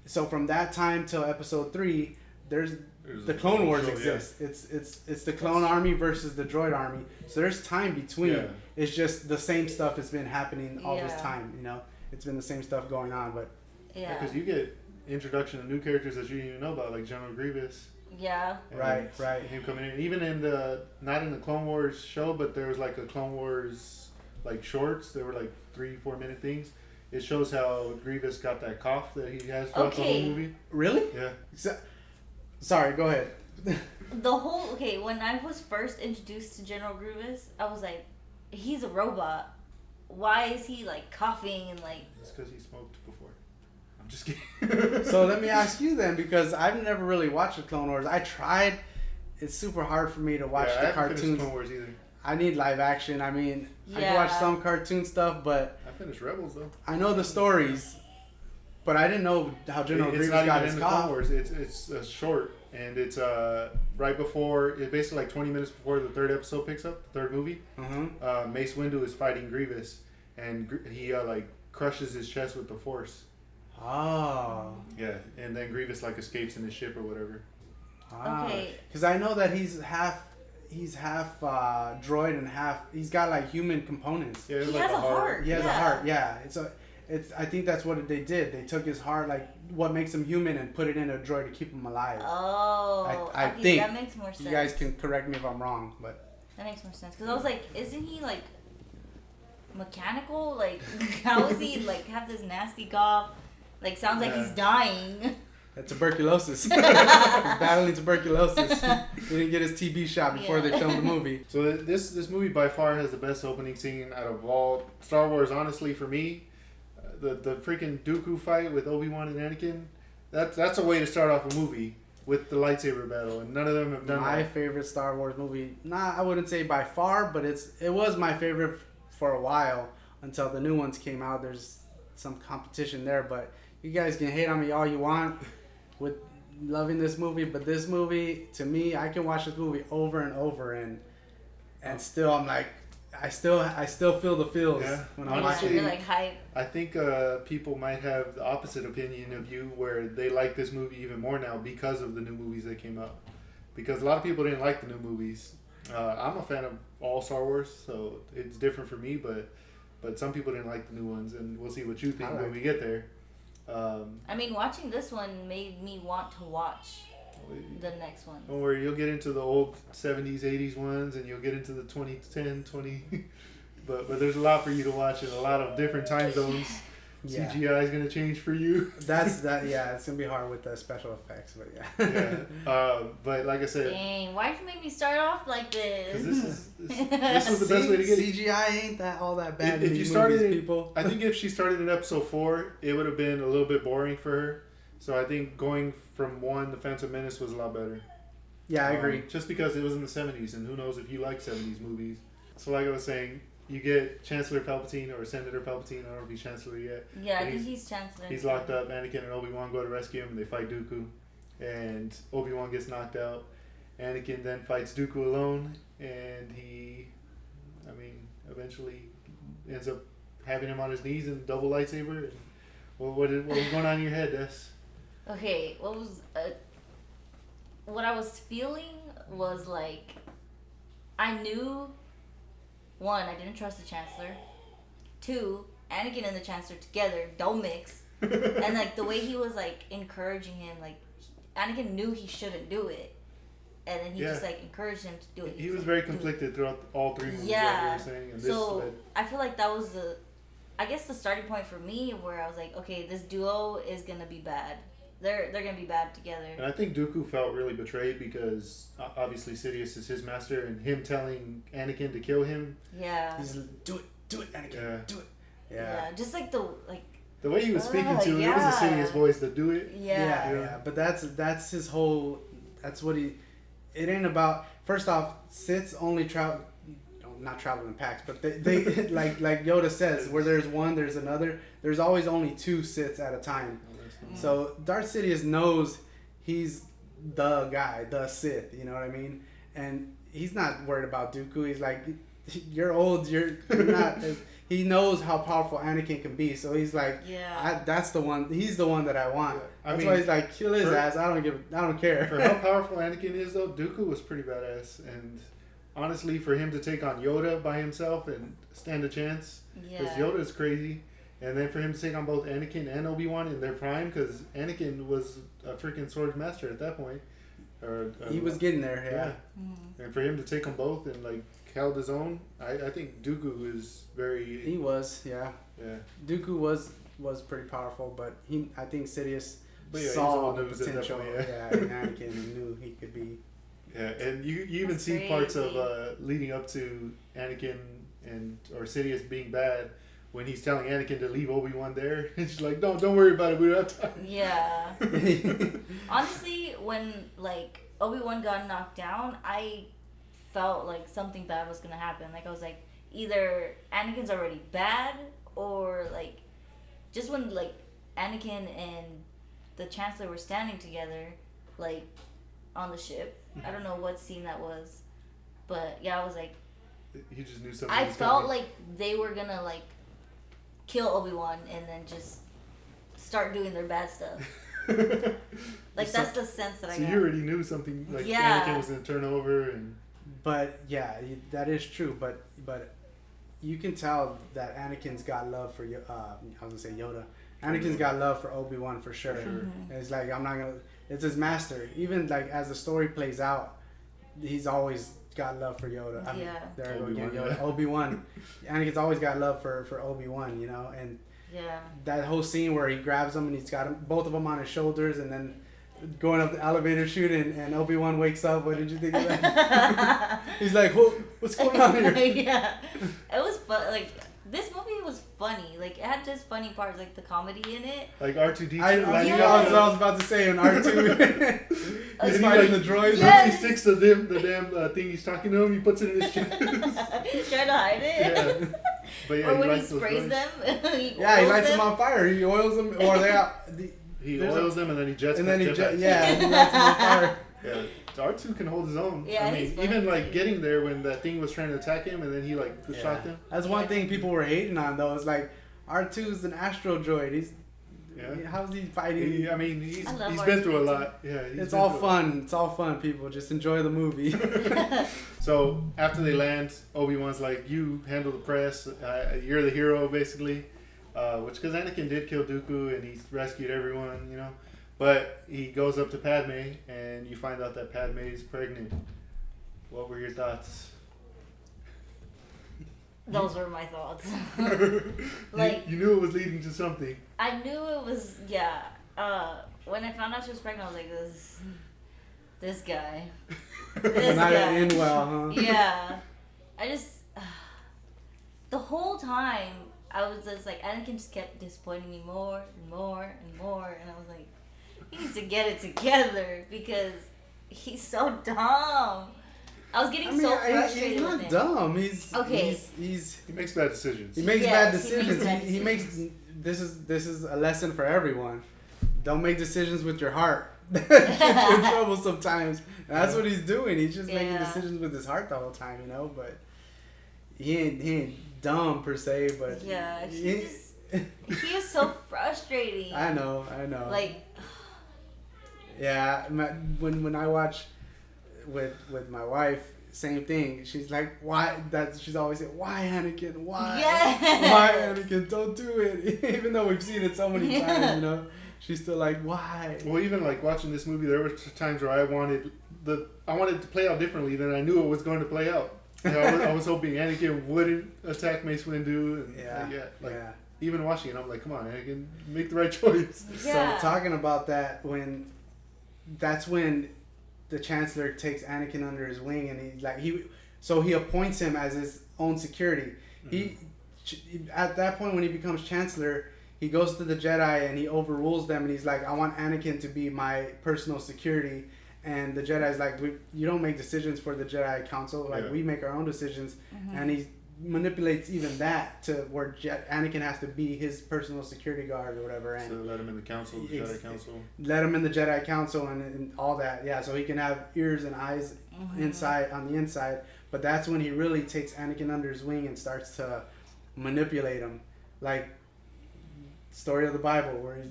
so from that time till episode 3, there's the Clone Wars exists. Yeah. It's the clone army versus the droid army. So there's time between. Yeah. It's just the same stuff has been happening all this time. You know. It's been the same stuff going on, but because you get introduction of new characters that you didn't even know about, like General Grievous. Yeah. Right. Him coming in, even in not in the Clone Wars show, but there was like a Clone Wars like shorts. They were like 3-4 minute things. It shows how Grievous got that cough that he has throughout the whole movie. Really? Yeah. Sorry. Go ahead. When I was first introduced to General Grievous, I was like, he's a robot. Why is he like coughing and like? It's because he smoked before. I'm just kidding. So let me ask you then, because I've never really watched the Clone Wars. I tried. It's super hard for me to watch the cartoons. I haven't finished Clone Wars either. I need live action. I mean, I can watch some cartoon stuff, but I finished Rebels though. I know the stories, but I didn't know how General Grievous got his cough. Clone Wars. It's a short, and it's right before. It's basically like 20 minutes before the third episode picks up, the third movie. Mm-hmm. Mace Windu is fighting Grievous, and he like crushes his chest with the Force. Oh. Yeah, and then Grievous like escapes in his ship or whatever. Okay. Because I know that he's half droid and half. He's got like human components. Yeah, he has a heart. He has a heart. Yeah. I think that's what they did. They took his heart, like what makes him human, and put it in a droid to keep him alive. Oh. I think that makes more sense. You guys can correct me if I'm wrong, but that makes more sense. Because I was like, isn't he like mechanical? Like, how is he like have this nasty cough? Like, sounds like he's dying. That's tuberculosis. He's battling tuberculosis. He didn't get his TB shot before they filmed the movie. So this movie by far has the best opening scene out of all Star Wars. Honestly, for me, the freaking Dooku fight with Obi-Wan and Anakin. That's a way to start off a movie with the lightsaber battle, and none of them have done my that. favorite Star Wars movie. I wouldn't say by far, but it was my favorite for a while until the new ones came out. There's some competition there, but you guys can hate on me all you want with loving this movie, but this movie, to me, I can watch this movie over and over, and still I'm like, I still feel the feels when I'm watching. You're like hype. I think people might have the opposite opinion of you, where they like this movie even more now because of the new movies that came out. Because a lot of people didn't like the new movies. I'm a fan of all Star Wars, so it's different for me, but some people didn't like the new ones, and we'll see what you think when we get there. I mean, watching this one made me want to watch the next one. Don't worry, you'll get into the old 70s, 80s ones, and you'll get into the 2010, 20... but there's a lot for you to watch in a lot of different time zones. Yeah. CGI is going to change for you. It's going to be hard with the special effects, but yeah. But like I said... Dang, why'd you make me start off like this? Because this was the best way to get it. CGI ain't all that bad. If you started people. I think if she started in episode 4, it would have been a little bit boring for her. So I think going from 1, The Phantom Menace was a lot better. Yeah, I agree. Just because it was in the 70s, and who knows if you like 70s movies. So like I was saying, you get Chancellor Palpatine or Senator Palpatine. I don't know if he's Chancellor yet. Yeah, I think he's Chancellor. He's locked up. Anakin and Obi-Wan go to rescue him. And they fight Dooku, and Obi-Wan gets knocked out. Anakin then fights Dooku alone, and he, eventually ends up having him on his knees and double lightsaber. And what was going on in your head, Des? Okay, what I was feeling was like, I knew, one, I didn't trust the Chancellor. Two, Anakin and the Chancellor together don't mix. And like the way he was like encouraging him, like Anakin knew he shouldn't do it, and then he just like encouraged him to do it. He was very conflicted throughout all three movies. Yeah. Like you were saying, and So I feel like that was the starting point for me, where I was like, okay, this duo is gonna be bad. They're gonna be bad together. And I think Dooku felt really betrayed because obviously Sidious is his master, and him telling Anakin to kill him. Yeah. He's like, do it, Anakin, do it. Yeah. Just like the way he was speaking to it was a Sidious voice to do it. Yeah. But that's his whole. That's what he. It ain't about. First off, Siths only travel. Not travel in packs, but they like Yoda says, where there's one, there's another. There's always only two Siths at a time. So Darth Sidious knows he's the guy, the Sith. You know what I mean? And he's not worried about Dooku. He's like, you're old. You're not. He knows how powerful Anakin can be. So he's like, that's the one. He's the one that I want. That's why he's like, kill his ass. I don't care. For how powerful Anakin is, though, Dooku was pretty badass. And honestly, for him to take on Yoda by himself and stand a chance, because Yoda is crazy. And then for him to take on both Anakin and Obi-Wan in their prime, because Anakin was a freaking sword master at that point. He was getting there, yeah. Mm-hmm. And for him to take them both and like held his own, I think Dooku is very. He was, yeah. Dooku was pretty powerful, but I think Sidious saw the potential. In Anakin and knew he could be. Yeah, and you even see parts of leading up to Anakin or Sidious being bad. When he's telling Anakin to leave Obi-Wan there, and she's like, "Don't worry about it. We don't have time." Yeah. Honestly, when like Obi-Wan got knocked down, I felt like something bad was gonna happen. Like I was like, either Anakin's already bad, or like, just when like Anakin and the Chancellor were standing together, like on the ship. I don't know what scene that was, but yeah, I was like, he just knew something. I felt like they were gonna like kill Obi-Wan and then just start doing their bad stuff. Like that's the sense that I got. So you already knew something like Anakin was gonna turn over and. But yeah, that is true. But you can tell that Anakin's got love for I was gonna say Yoda. Anakin's got love for Obi-Wan for sure. Mm-hmm. It's like it's his master. Even like as the story plays out, he's always got love for Yoda. I mean, there I go again, Yoda. Obi-Wan. Anakin's always got love for Obi-Wan, you know, and that whole scene where he grabs him and he's got both of them on his shoulders and then going up the elevator chute and Obi-Wan wakes up. What did you think of that? He's like, what's going on here? Yeah, it was fun. Like this movie was funny. Like it had just funny parts, like the comedy in it. Like R2D2. That's what I was about to say. On R2, he's fighting the droids. He sticks the damn thing he's talking to him. He puts it in his chest. He's trying to hide it. Yeah. But yeah, or when he sprays them, he lights them on fire. He oils them, or he oils them and then he jets. And then he lights them on fire. Yeah. R2 can hold his own. Yeah, I mean, even like getting there when that thing was trying to attack him and then he like shot them. That's one thing people were hating on though. It's like R2's an astro droid. How's he fighting? He's been through a lot. Yeah, it's all fun. It's all fun. People just enjoy the movie. So after they land, Obi-Wan's like, "You handle the press. You're the hero, basically." Which because Anakin did kill Dooku and he's rescued everyone, you know. But he goes up to Padme, and you find out that Padme is pregnant. What were your thoughts? Those were my thoughts. Like you knew it was leading to something. I knew it was when I found out she was pregnant, I was like, this guy. This not guy. end well, huh? Yeah, I just the whole time I was just like, Anakin just kept disappointing me more and more and more, and I was like, he needs to get it together because he's so dumb. I was getting so frustrated. He's not with him. dumb. Okay. He makes bad decisions. He makes bad decisions. He makes this is a lesson for everyone. Don't make decisions with your heart. Get you in trouble sometimes. And that's what he's doing. He's just making decisions with his heart the whole time, you know. But he ain't dumb per se. But yeah, he is so frustrating. I know. Like, yeah, when I watch with my wife, same thing. She's like, why? She's always saying, why, Anakin? Why? Yes. Why, Anakin? Don't do it. Even though we've seen it so many times, you know. She's still like, why? Well, even like watching this movie, there were times where I wanted to play out differently than I knew it was going to play out. You know, I was hoping Anakin wouldn't attack Mace Windu. And, even watching it, I'm like, come on, Anakin, make the right choice. Yeah. So talking about that, that's when the Chancellor takes Anakin under his wing, and he appoints him as his own security. Mm-hmm. He at that point when he becomes Chancellor, he goes to the Jedi and he overrules them, and he's like, I want Anakin to be my personal security. And the Jedi's like, you don't make decisions for the Jedi Council. Like, we make our own decisions. Mm-hmm. And he manipulates even that to where Anakin has to be his personal security guard or whatever. And so let him in the council, the Jedi Council. Let him in the Jedi Council and all that. Yeah, so he can have ears and eyes on the inside. But that's when he really takes Anakin under his wing and starts to manipulate him. Like, story of the Bible where,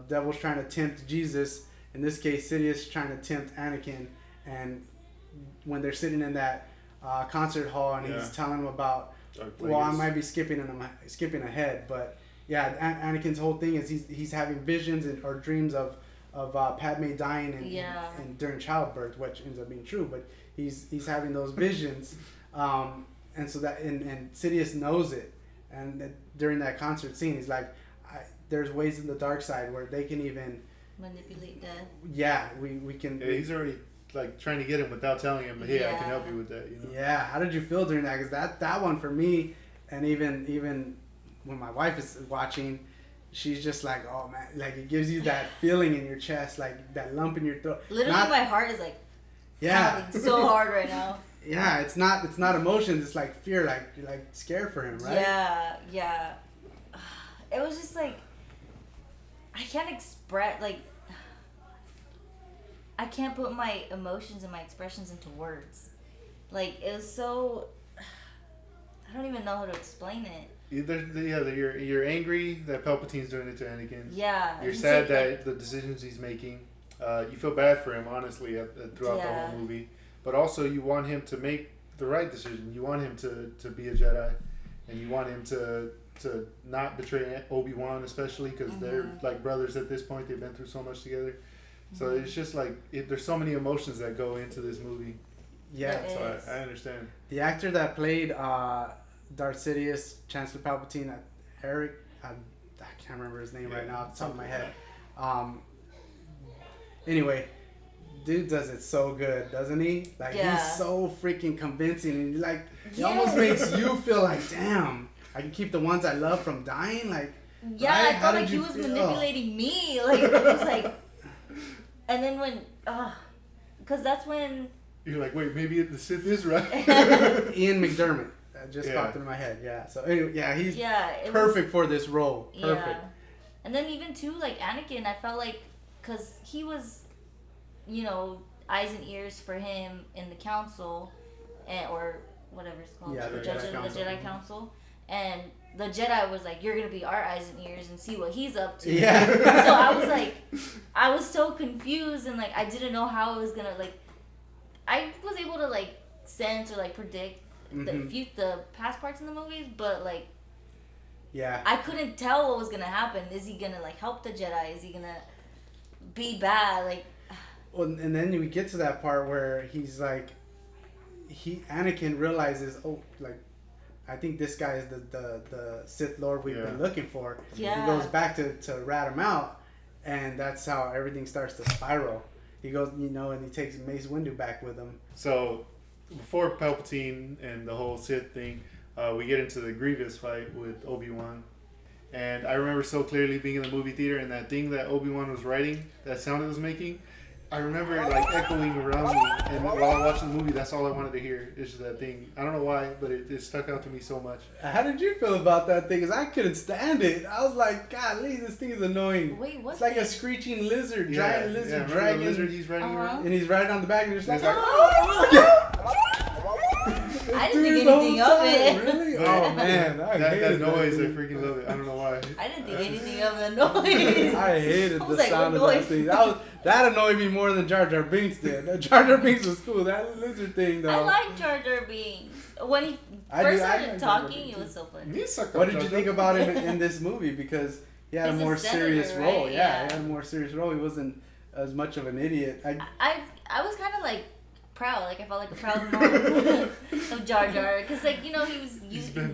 devil's trying to tempt Jesus. In this case, Sidious trying to tempt Anakin. And when they're sitting in that concert hall and he's telling him about, I might be skipping ahead, but yeah, Anakin's whole thing is he's having visions or dreams of Padme dying and during childbirth, which ends up being true, but he's having those visions, and so that and Sidious knows it, and during that concert scene, he's like, there's ways in the dark side where they can even manipulate that. Yeah, we can. Yeah, he's already like trying to get him without telling him, hey, I can help you with that. You know? Yeah, how did you feel during that? Because that one for me, and even when my wife is watching, she's just like, oh man, like it gives you that feeling in your chest, like that lump in your throat. Literally, my heart is like pounding so hard right now. Yeah, it's not emotions, it's like fear, like you're like scared for him, right? Yeah. It was just like I can't express, like I can't put my emotions and my expressions into words. Like it was so I don't even know how to explain it. You're angry that Palpatine's doing it to Anakin. Yeah. You're sad that the decisions he's making. You feel bad for him, honestly, throughout the whole movie. But also, you want him to make the right decision. You want him to be a Jedi, and you want him to not betray Obi-Wan, especially because they're like brothers at this point. They've been through so much together. So it's just like there's so many emotions that go into this movie. Yeah, so I understand. The actor that played Darth Sidious, Chancellor Palpatine, Eric, I can't remember his name right now off the top of my head. Anyway, dude does it so good, doesn't he? Like he's so freaking convincing, and he almost makes you feel like, damn, I can keep the ones I love from dying. Like, right? I felt like he was manipulating me. Like it was like, and then when, because that's when you're like, wait, maybe the Sith is right. Ian McDermott. That just popped in my head. Yeah. So anyway, he's perfect for this role. Perfect. Yeah. And then even too, like Anakin, I felt like, because he was, eyes and ears for him in the council, or whatever it's called, the Jedi Council, and the Jedi was like, you're gonna be our eyes and ears and see what he's up to. Yeah. So I was like, I was so confused, and like I didn't know how it was gonna like. I was able to like sense or like predict the past parts in the movies, but like. Yeah. I couldn't tell what was gonna happen. Is he gonna like help the Jedi? Is he gonna be bad? Well, and then we get to that part where he's like, Anakin realizes, I think this guy is the Sith Lord we've been looking for. Yeah. He goes back to rat him out, and that's how everything starts to spiral. He goes, and he takes Mace Windu back with him. So, before Palpatine and the whole Sith thing, we get into the Grievous fight with Obi-Wan. And I remember so clearly being in the movie theater and that thing that Obi-Wan was writing, that sound it was making, I remember it like echoing around me, and while I watched the movie, that's all I wanted to hear. It's just that thing. I don't know why, but it stuck out to me so much. How did you feel about that thing? Because I couldn't stand it. I was like, golly, this thing is annoying. Wait, what? It's like a screeching lizard, giant lizard dragon. The lizard he's riding around? And he's riding on the back, and he's like, I didn't think anything of it. Really? Oh man, that noise! I freaking love it. I don't know why. I didn't think anything of the noise. I hated I was the like, sound of what that noise? thing. That annoyed me more than Jar Jar Binks did. Jar Jar Binks was cool. That lizard thing, though. I like Jar Jar Binks. When he first started talking, it was so funny. What did you think about him in this movie? Because he had a more serious role. Right? Yeah, he had a more serious role. He wasn't as much of an idiot. I was kind of like proud. Like I felt like a proud mom of Jar Jar, because like he was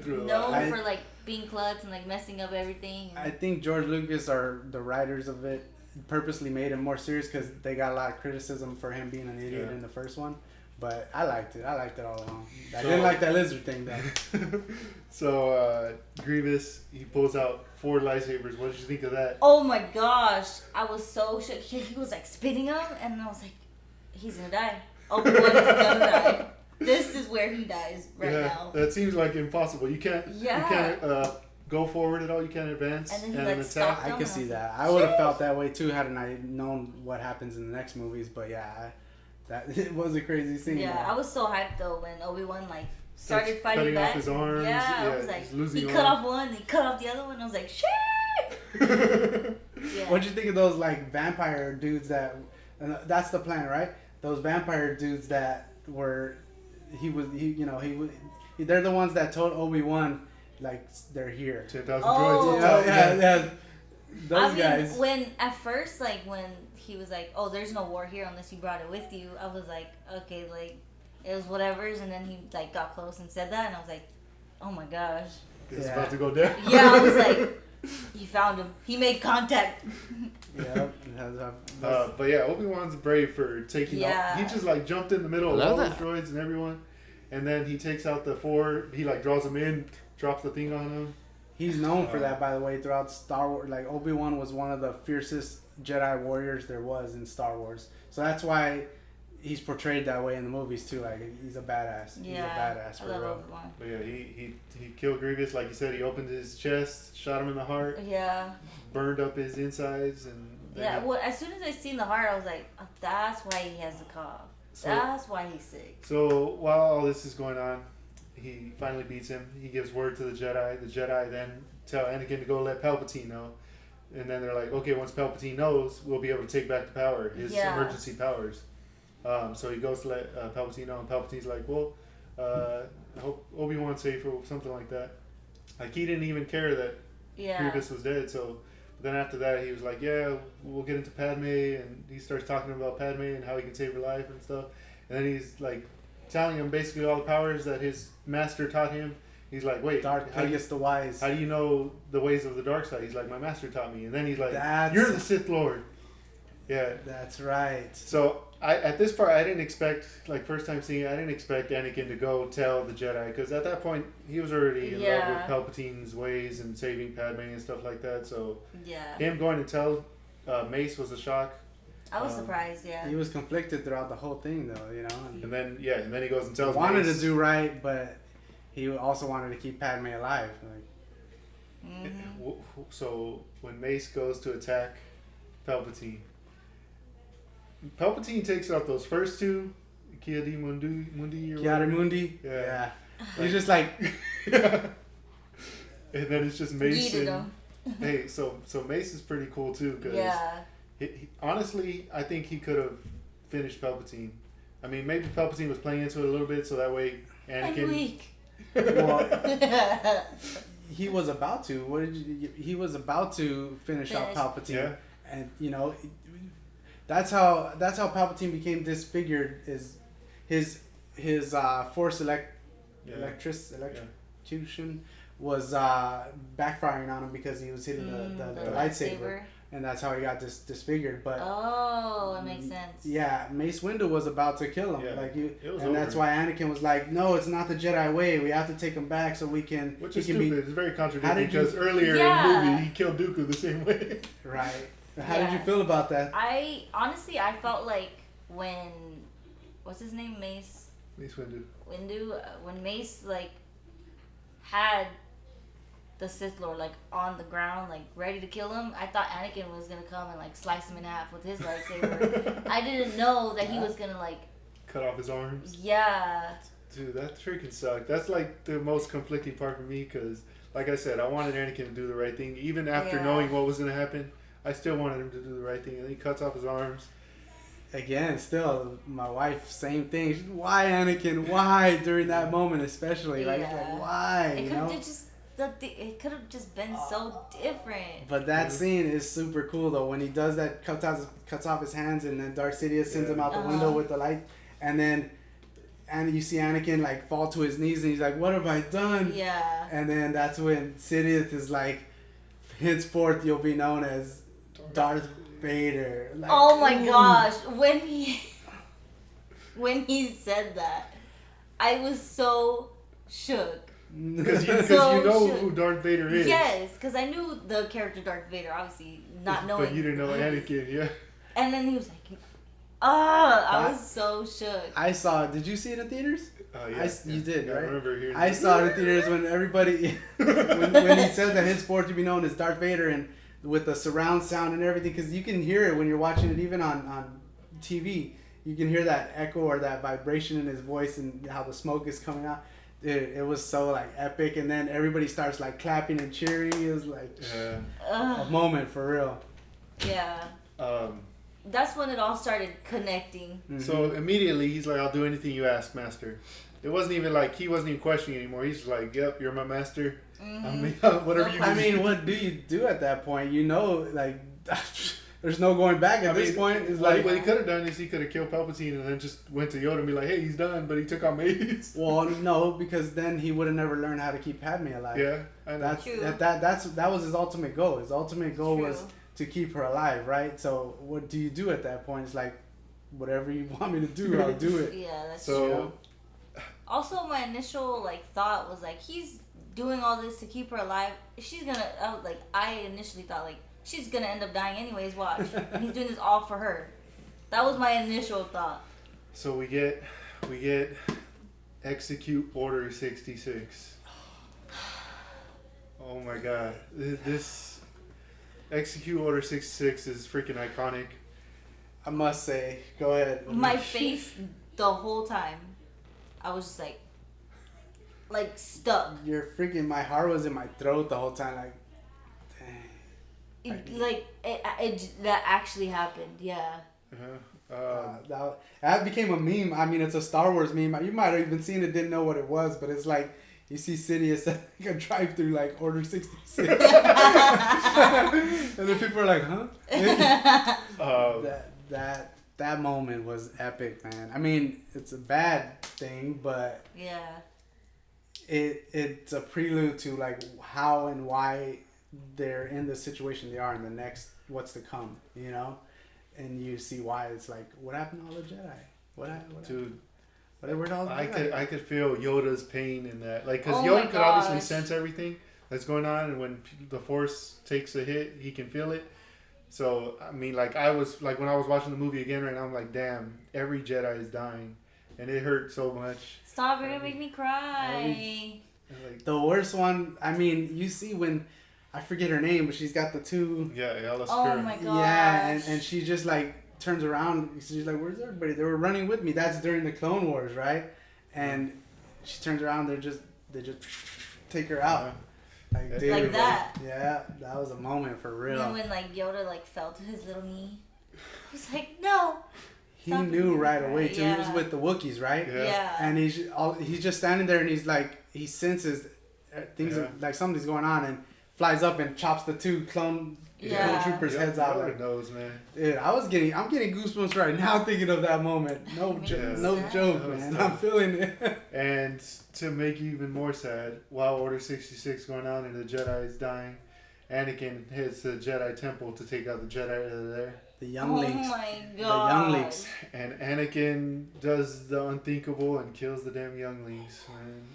known for like being klutz and like messing up everything. I think George Lucas or the writers of it purposely made him more serious because they got a lot of criticism for him being an idiot in the first one. But I liked it. I liked it all along. I didn't like that lizard thing though. So Grievous, he pulls out 4 lightsabers. What did you think of that? Oh my gosh, I was so shook. He was like spitting them, and I was like, he's gonna die. Obi-Wan is gonna die. This is where he dies now. That seems like impossible. You can't. Yeah. You can't go forward at all. You can't advance. And then he like stopped I them. could see that. I would have felt that way too hadn't I known what happens in the next movies. But yeah, it was a crazy scene. Yeah, I was so hyped though when Obi-Wan like started fighting back. Off his arms. Yeah, I was like, he cut off one, he cut off the other one. I was like, shit. What'd you think of those like vampire dudes that? And that's the plan, right? Those vampire dudes that were, they're the ones that told Obi-Wan, like, they're here. 10,000 Oh. droids. Yeah. Those guys. When at first, like, when he was like, oh, there's no war here unless you brought it with you, I was like, okay, like, it was whatever's, and then he, like, got close and said that, and I was like, oh my gosh. It's about to go down. Yeah, I was like, he found him. He made contact. Yeah. But yeah, Obi-Wan's brave for taking off. He just like jumped in the middle of all those droids and everyone, and then he takes out the 4. He like draws them in, drops the thing on them. He's known for that, by the way, throughout Star Wars. Like Obi-Wan was one of the fiercest Jedi warriors there was in Star Wars, so that's why he's portrayed that way in the movies too. Like he's a badass. Yeah, he's a badass for real. Obi-Wan. But yeah, he killed Grievous, like you said. He opened his chest, shot him in the heart. Yeah. Burned up his insides and. Yeah. Well, as soon as I seen the heart, I was like, oh, that's why he has the cough. That's why he's sick. So while all this is going on, he finally beats him. He gives word to the Jedi. The Jedi then tell Anakin to go let Palpatine know. And then they're like, okay, once Palpatine knows, we'll be able to take back the power, his emergency powers. So he goes to let Palpatine know, and Palpatine's like, well, I hope Obi-Wan's safe or something like that. Like, he didn't even care that Grievous was dead. So then after that, he was like, yeah, we'll get into Padme, and he starts talking about Padme and how he can save her life and stuff. And then he's like telling him basically all the powers that his master taught him. He's like, wait, Darth Plagueis the Wise. How do you know the ways of the dark side? He's like, my master taught me. And then he's like, you're the Sith Lord. Yeah. That's right. So at this part, I didn't expect, like first time seeing it, I didn't expect Anakin to go tell the Jedi. Because at that point, he was already in love with Palpatine's ways and saving Padme and stuff like that. So him going to tell Mace was a shock. I was surprised, He was conflicted throughout the whole thing, though, you know. And then he goes and tells He wanted Mace. to do right, but he also wanted to keep Padme alive. Like. So when Mace goes to attack Palpatine takes out those first 2, Mundi or Kiara Mundi. Yeah. He's just like. And then it's just Mace. Hey, so Mace is pretty cool too, because honestly, I think he could have finished Palpatine. I mean, maybe Palpatine was playing into it a little bit, so that way Anakin. I'm weak. Well, he was about to. He was about to finish off Palpatine, and you know, that's how Palpatine became disfigured. Is his force electrocution was backfiring on him because he was hitting the lightsaber. And that's how he got disfigured. But it makes sense. Yeah, Mace Windu was about to kill him. Yeah, that's why Anakin was like, "No, it's not the Jedi way. We have to take him back so we can." Which is stupid. It's very contradictory because earlier in the movie he killed Dooku the same way. Right. How did you feel about that? I felt like when, what's his name, Mace Windu. When Mace like had the Sith Lord like on the ground, like ready to kill him, I thought Anakin was gonna come and like slice him in half with his lightsaber. I didn't know that he was gonna like cut off his arms. Yeah. Dude, that freaking sucked. That's like the most conflicting part for me because, like I said, I wanted Anakin to do the right thing. Even after knowing what was gonna happen, I still wanted him to do the right thing. And then he cuts off his arms. Again, still, my wife, same thing. She's, why Anakin? Why during that moment, especially? Like why? It could have just been so different. But that scene is super cool though. When he does that, cuts off his hands, and then Darth Sidious sends him out the window with the light, and then you see Anakin like fall to his knees, and he's like, "What have I done?" Yeah. And then that's when Sidious is like, "Henceforth, you'll be known as Darth Vader." Like, oh my gosh, when he said that, I was so shook. Because you know who Darth Vader is. Yes, because I knew the character Darth Vader, obviously, not knowing. But you didn't know Anakin, yeah. And then he was like, I was so shook. I saw it. Did you see it in theaters? You did, right? I remember hearing I saw it in theaters when everybody, when he said that henceforth to be known as Darth Vader, and with the surround sound and everything, because you can hear it when you're watching it, even on TV. You can hear that echo or that vibration in his voice and how the smoke is coming out. It was so like epic, and then everybody starts like clapping and cheering. It was like a moment for real. Yeah. That's when it all started connecting. Mm-hmm. So immediately he's like, "I'll do anything you ask, Master." It wasn't even like he wasn't even questioning anymore. He's like, "Yep, you're my master. Whatever you." I mean, what do you do at that point? You know, like. There's no going back at this point. It's like what he could have done is he could have killed Palpatine and then just went to Yoda and be like, "Hey, he's done," but he took out Mace. Well, no, because then he would have never learned how to keep Padme alive. Yeah, I know. That was his ultimate goal. His ultimate goal was to keep her alive, right? So what do you do at that point? It's like, whatever you want me to do, I'll do it. Yeah, that's true. Also, my initial thought was he's doing all this to keep her alive. She's gonna I initially thought she's gonna end up dying anyways. Watch, and he's doing this all for her. That was my initial thought. So we get execute Order 66. Oh my God, this execute Order 66 is freaking iconic. I must say, go ahead. My face the whole time, I was just stuck. My heart was in my throat the whole time, that actually happened, yeah. That became a meme. I mean, it's a Star Wars meme. You might have even seen it, didn't know what it was, but it's like you see Sidious at a drive-through Order 66, and then people are like, "Huh?" That moment was epic, man. I mean, it's a bad thing, but yeah, it's a prelude to how and why they're in the situation they are in the next what's to come, and you see why it's what happened to all the Jedi? What Dude, where'd all the Jedi? I could feel Yoda's pain in that, because Yoda could obviously sense everything that's going on, and when the Force takes a hit, he can feel it. So I mean, I was when I was watching the movie again right now, I'm like, damn, every Jedi is dying, and it hurt so much. Stop! You're gonna make me cry. The worst one. I mean, you see when. I forget her name, but she's got the two. Yeah, Alice. Oh my god. Yeah, and she just turns around. She's like, "Where's everybody? They were running with me." That's during the Clone Wars, right? And she turns around. They just take her out. Like that. Yeah, that was a moment for real. And when Yoda fell to his little knee, he was like, "No." He knew right away too. Yeah. He was with the Wookiees, right? Yeah. And he's just standing there, and he's he senses things something's going on, and flies up and chops the two clone troopers' heads out. Knows, man. Dude, I'm getting goosebumps right now thinking of that moment. No joke, man. I'm feeling it. And to make you even more sad, while Order 66 going on and the Jedi is dying, Anakin hits the Jedi temple to take out the Jedi that are there. The younglings. Oh my god. The younglings. And Anakin does the unthinkable and kills the damn younglings, man.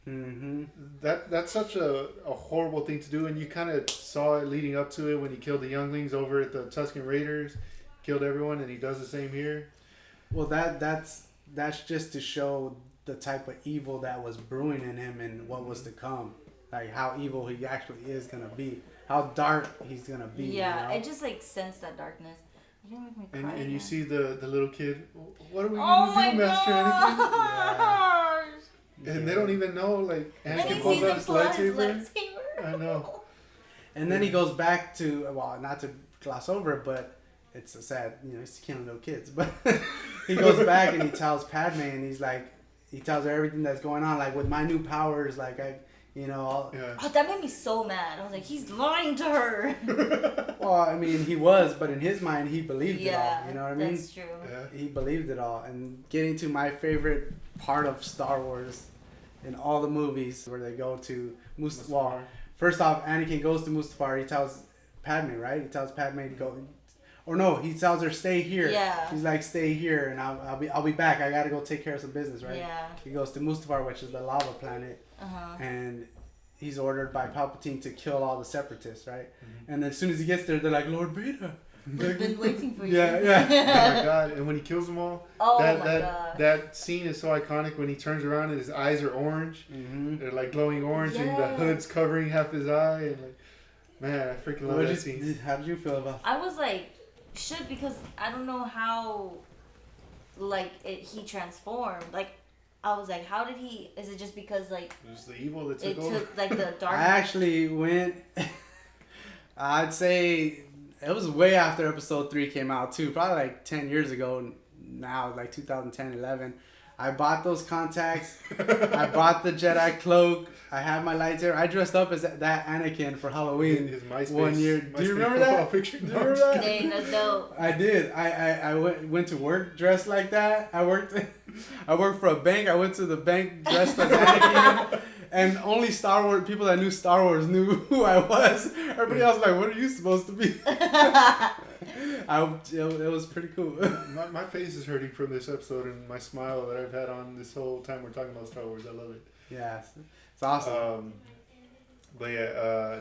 Mm-hmm. That's such a horrible thing to do, and you kind of saw it leading up to it when he killed the younglings over at the Tusken Raiders, killed everyone, and he does the same here. Well, that's just to show the type of evil that was brewing in him and what was to come, like how evil he actually is gonna be, how dark he's gonna be. Yeah, you know? I just like sense that darkness. You don't make me cry. And you see the little kid. What are we Oh gonna do, Master Anakin? gosh! And they don't even know. Like And he Anakin pulls sees out him his pull out his lightsaber. lightsaber. I know. And then he goes back to, well, not to gloss over it, but it's a sad, he's killing little kids. But he goes back and he tells Padme, and he tells her everything that's going on. Like, with my new powers, like, Yeah. Oh, that made me so mad. I was like, he's lying to her. Well, I mean, he was, but in his mind, he believed it all. You know what I mean? That's true. Yeah. He believed it all. And getting to my favorite part of Star Wars in all the movies, where they go to Mustafar. First off, Anakin goes to Mustafar. He tells Padme, right? He tells Padme to go, or no, he tells her stay here. Yeah. He's like, stay here, and I'll be back. I gotta go take care of some business, right? Yeah. He goes to Mustafar, which is the lava planet, and he's ordered by Palpatine to kill all the separatists, right? Mm-hmm. And then as soon as he gets there, they're like, Lord Vader. We've been waiting for you. Yeah. Oh my god! And when he kills them all, God. that scene is so iconic. When he turns around and his eyes are orange, they're like glowing orange, and the hood's covering half his eye, and like, man, I freaking love that scene. How did you feel about? I was like, because I don't know how, he transformed. Like, I was like, how did he? Is it just because like Just the evil that it took over? took like the dark? I actually went. I'd say it was way after episode 3 came out too. Probably like 10 years ago now, like 2010, 11. I bought those contacts. I bought the Jedi cloak. I had my lightsaber. I dressed up as that Anakin for Halloween His MySpace, one year. Do you remember profile that? picture? Do you remember that? Dang, that's dope. I did. I went to work dressed like that. I worked for a bank. I went to the bank dressed as Anakin. And only Star Wars people that knew Star Wars knew who I was. Everybody else was like, what are you supposed to be? It was pretty cool. My face is hurting from this episode and my smile that I've had on this whole time we're talking about Star Wars. I love it. Yeah, it's awesome. But yeah,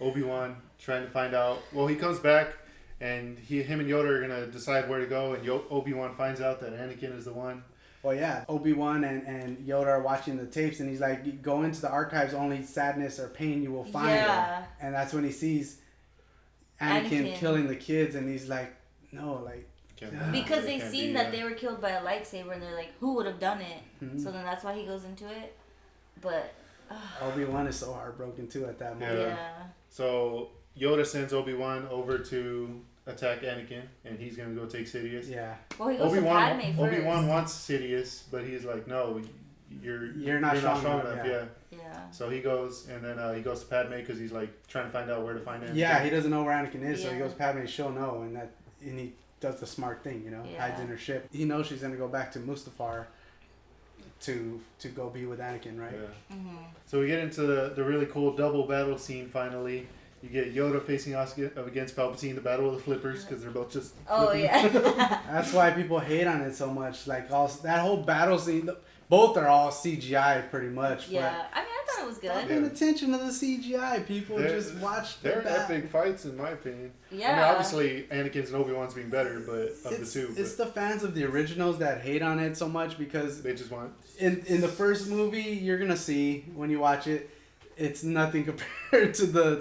Obi-Wan trying to find out. Well, he comes back and him and Yoda are gonna decide where to go. And Obi-Wan finds out that Anakin is the one. Well, yeah, Obi-Wan and Yoda are watching the tapes, and he's like, you go into the archives, only sadness or pain you will find. Yeah. And that's when he sees Anakin killing the kids, and he's like, no, like... Because they seen that they were killed by a lightsaber, and they're like, who would have done it? Mm-hmm. So then that's why he goes into it. But... Obi-Wan is so heartbroken, too, at that moment. Yeah. So Yoda sends Obi-Wan over to attack Anakin, and he's gonna go take Sidious. Yeah. Well, he goes to Padme first. Obi-Wan wants Sidious, but he's like, no, you're not strong enough. Yeah. So he goes, and then he goes to Padme because he's like trying to find out where to find Anakin. Yeah, he doesn't know where Anakin is, so he goes to Padme. She'll know, and he does the smart thing, hides in her ship. He knows she's gonna go back to Mustafar to go be with Anakin, right? Yeah. Mm-hmm. So we get into the really cool double battle scene finally. You get Yoda facing off against Palpatine, the battle of the flippers, because they're both just flipping. Oh, yeah. That's why people hate on it so much. Like, that whole battle scene, both are all CGI pretty much. Yeah, I mean, I thought it was good. Stop paying attention to the CGI. People just watch the They're epic fights, in my opinion. Yeah. I mean, obviously, Anakin's and Obi-Wan's being better, but the two. It's the fans of the originals that hate on it so much because... They just want... In the first movie, you're going to see, when you watch it, it's nothing compared to the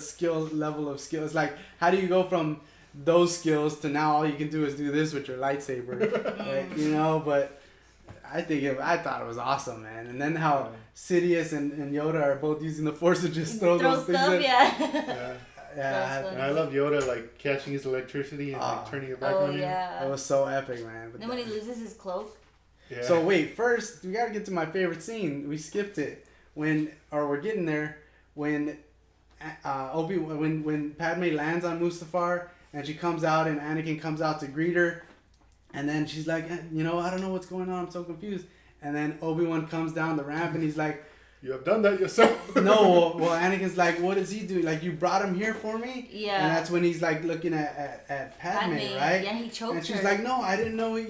level of skill. It's like, how do you go from those skills to now all you can do is do this with your lightsaber? Right? But I thought it was awesome, man. And then how Sidious and Yoda are both using the Force to just throw those things stuff, in. Yeah. And I love Yoda like catching his electricity and like turning it back on him. It was so epic, man. Then when he loses his cloak. Yeah. So wait, first we gotta get to my favorite scene. We skipped it we're getting there when when Padme lands on Mustafar and she comes out and Anakin comes out to greet her, and then she's like, I don't know what's going on. I'm so confused. And then Obi-Wan comes down the ramp and he's like, you have done that yourself. No, well, Anakin's like, what does he do? Like, you brought him here for me? Yeah. And that's when he's like looking at Padme, right? Yeah, he choked her. And she's like, no, I didn't know. I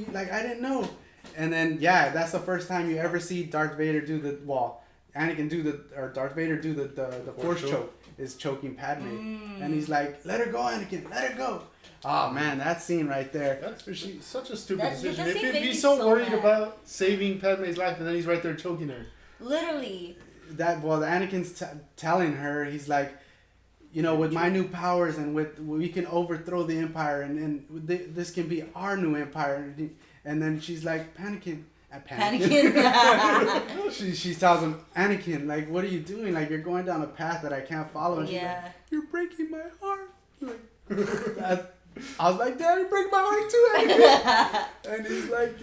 didn't know. And then, that's the first time you ever see Darth Vader do Darth Vader do the force choke is choking Padme, and he's like, "Let her go, Anakin, let her go." Oh man, that scene right there. That's such a stupid decision. If he'd be so worried about saving Padme's life, and then he's right there choking her. Literally. Anakin's telling her, he's like, with my new powers and we can overthrow the Empire, and this can be our new Empire. And then she's like, Anakin. she tells him, Anakin, like, what are you doing? Like, you're going down a path that I can't follow. And she's like, you're breaking my heart. Like, I was like, Daddy, break my heart too, Anakin. And he's like,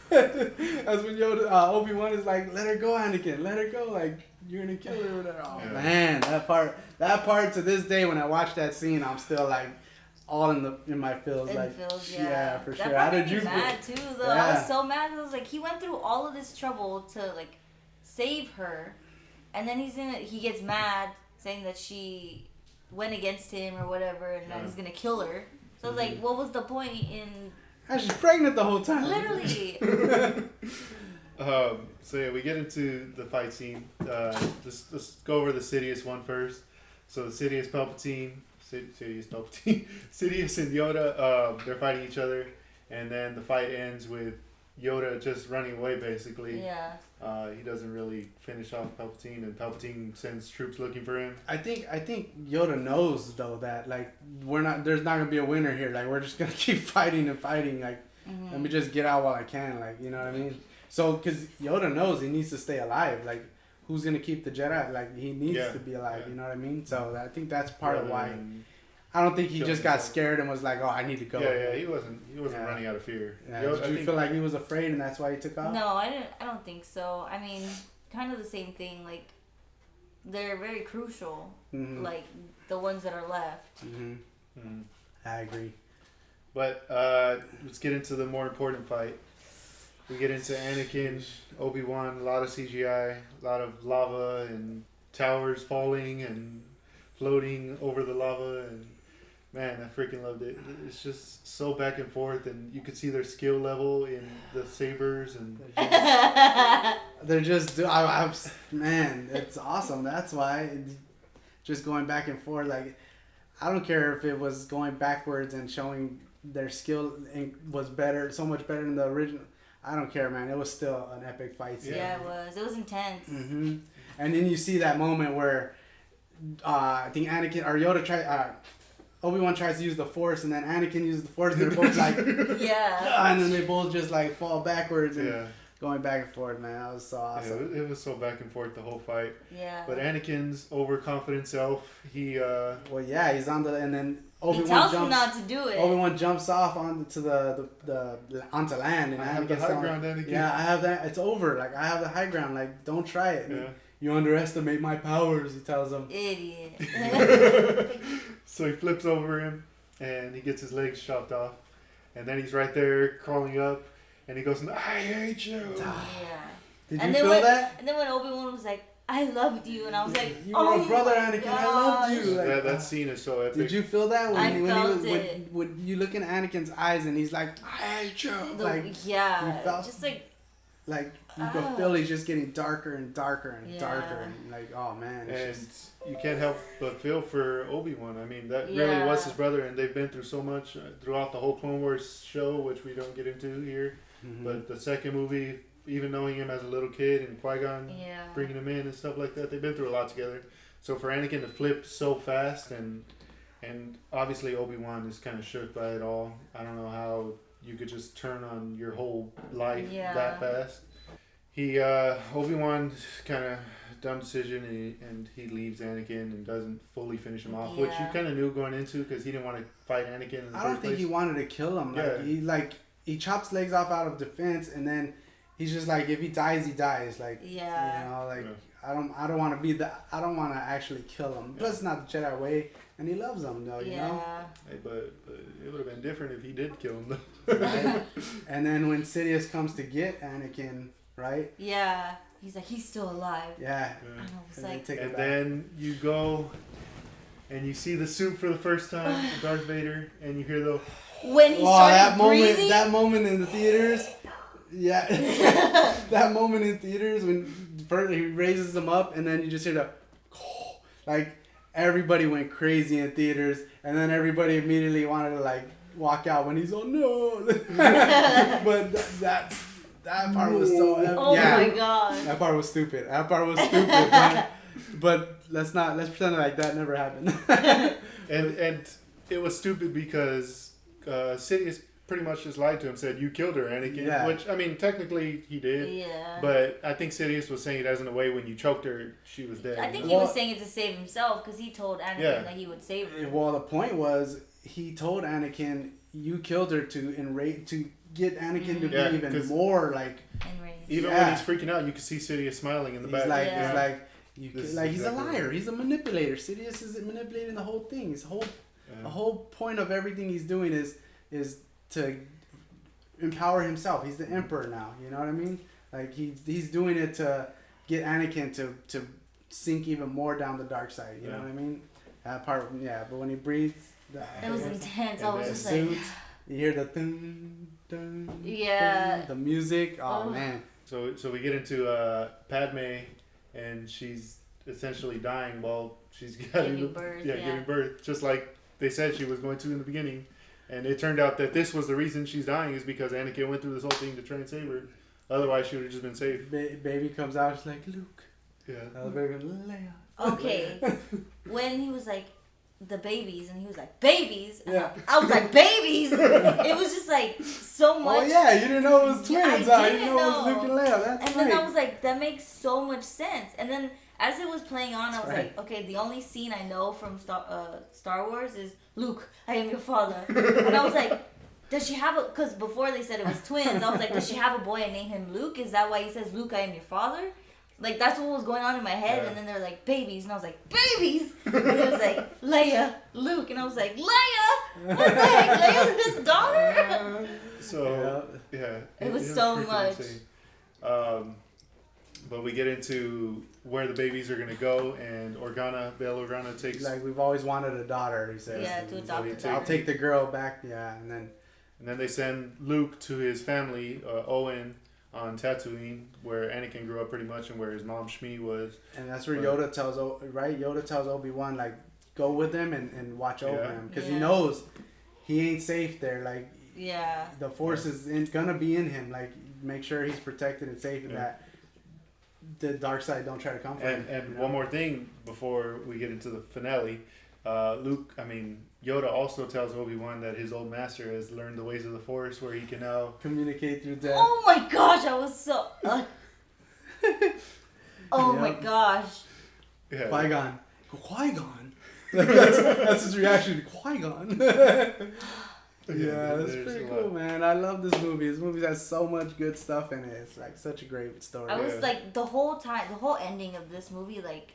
that's when Obi-Wan is like, let her go, Anakin, let her go. Like, you're gonna kill her or whatever. Oh man, that part to this day when I watch that scene, I'm still like all in my feels. Yeah, for sure. How did you feel? Mad too, though. Yeah. I was so mad. I was like, he went through all of this trouble to like save her, and then he gets mad saying that she went against him or whatever, and that he's gonna kill her. So I was like, what was the point in? She's pregnant the whole time. Literally. So yeah, we get into the fight scene. Let's go over the Sidious one first. So the Sidious Palpatine, Sidious and Yoda, they're fighting each other, and then the fight ends with Yoda just running away basically. Yeah. He doesn't really finish off Palpatine, and Palpatine sends troops looking for him. I think Yoda knows though that like there's not gonna be a winner here. Like we're just gonna keep fighting and fighting. Like let me just get out while I can. Like you know what I mean. So because Yoda knows he needs to stay alive. Like who's gonna keep the Jedi? Like he needs to be alive. You know what I mean. So I think that's part of why. I don't think he just got scared and was like, "Oh, I need to go." Yeah, he wasn't running out of fear. Yeah. Did you feel like he was afraid and that's why he took off? No, I don't think so. I mean, kind of the same thing. Like, they're very crucial. Like the ones that are left. I agree. But let's get into the more important fight. We get into Anakin, Obi-Wan, a lot of CGI, a lot of lava and towers falling and floating over the lava, and man, I freaking loved it. It's just so back and forth, and you could see their skill level in the sabers, and they're just man, it's awesome. That's why just going back and forth. Like I don't care if it was going backwards and showing their skill was better, so much better than the original. I don't care, man. It was still an epic fight scene. Yeah, it was. It was intense. And then you see that moment where I think Anakin or Yoda Obi-Wan tries to use the Force, and then Anakin uses the Force, and they're both like, and then they both just like fall backwards and going back and forth. Man, that was so awesome. Yeah, it was so back and forth the whole fight. Yeah. But Anakin's overconfident self, he. He's on and then Obi-Wan tells him not to do it. Obi-Wan jumps off onto onto land, and I have the high ground, Anakin. Yeah, I have that. It's over. Like I have the high ground. Like don't try it. Yeah. You underestimate my powers, he tells him. Idiot. So he flips over him, and he gets his legs chopped off, and then he's right there crawling up, and he goes, "I hate you." Yeah. Did you feel that? And then when Obi-Wan was like, "I loved you," and I was like, "You were a brother, Anakin. Gosh. I loved you." Like, that scene is so epic. Did you feel that when when you look in Anakin's eyes and he's like, "I hate you." You felt just like you can feel he's just getting darker and darker and darker, and like, oh man. And you can't help but feel for Obi-Wan. I mean, that really was his brother, and they've been through so much throughout the whole Clone Wars show, which we don't get into here. But the second movie, even knowing him as a little kid and Qui-Gon bringing him in and stuff like that, they've been through a lot together. So for Anakin to flip so fast, and obviously Obi-Wan is kind of shook by it all. I don't know how you could just turn on your whole life that fast. Obi-Wan kind of dumb decision, and he leaves Anakin and doesn't fully finish him off, which you kind of knew going into because he didn't want to fight Anakin in the I don't think he wanted to kill him. He chops legs off out of defense, and then he's just like, if he dies, he dies. Like I don't want to I don't want to actually kill him. Plus, it's not the Jedi way, and he loves them though. You know. Hey, but it would have been different if he did kill him though. Right? And then when Sidious comes to get Anakin. Right? Yeah. He's like, he's still alive. Yeah. And I was like... And then you go and you see the suit for the first time, Darth Vader, and you hear the... When he started breathing... That moment in the theaters, Yeah. That moment in theaters when first he raises them up and then you just hear the like everybody went crazy in theaters and then everybody immediately wanted to like walk out when he's no. But that part was so oh my god. That part was stupid. But let's pretend like that never happened. and it was stupid because Sidious pretty much just lied to him, said you killed her, Anakin. Yeah. Which I mean, technically he did. Yeah. But I think Sidious was saying it as in a way when you choked her, she was dead. I think he was saying it to save himself because he told Anakin that he would save her. Well, the point was he told Anakin you killed her to get Anakin to be even more like. Even when he's freaking out, you can see Sidious smiling in the back. He's he's a liar. He's a manipulator. Sidious is manipulating the whole thing. The whole point of everything he's doing is to empower himself. He's the emperor now. You know what I mean? Like he's doing it to get Anakin to sink even more down the dark side. You know what I mean? That part, yeah. But when he breathes, it was intense. I was just like, you hear the dun, dun, dun, the music. Oh man. So we get into Padme, and she's essentially dying while she's giving birth, just like they said she was going to in the beginning. And it turned out that this was the reason she's dying is because Anakin went through this whole thing to try and save her. Otherwise, she would have just been safe. Baby comes out, it's like Luke. Yeah. Baby, Leia. Okay. When he was like the babies, and he was like babies. Yeah. I was like babies. It was just like so much. Oh yeah, you didn't know it was twins. I You didn't didn't know it was Luke and Leia. That's and then I was like, that makes so much sense. And then as it was playing on, I was like, okay, the only scene I know from Star Wars is Luke, I am your father. And I was like, does she have a? Because before they said it was twins, I was like, does she have a boy and name him Luke? Is that why he says Luke, I am your father? Like that's what was going on in my head. And then they're like babies, and I was like babies. And it was like Leia, Luke, and I was like Leia. What the heck? Leia's his daughter. So it was so much. But we get into where the babies are gonna go, and Bail Organa takes. Like we've always wanted a daughter, he says. Yeah, to adopt. I'll take the girl back. Yeah, and then they send Luke to his family, Owen, on Tatooine, where Anakin grew up pretty much, and where his mom Shmi was. And that's where Yoda tells Obi-Wan like go with him and watch over him because he knows he ain't safe there. Like the Force is gonna be in him. Like make sure he's protected and safe, and that the dark side don't try to come for him. And one more thing before we get into the finale, Yoda also tells Obi-Wan that his old master has learned the ways of the Force, where he can now communicate through death. Oh my gosh, I was so. My gosh. Yeah. Qui-Gon. That's his reaction. Qui-Gon. Yeah, that's pretty cool, man. I love this movie. This movie has so much good stuff in it. It's like such a great story. I was like the whole ending of this movie, like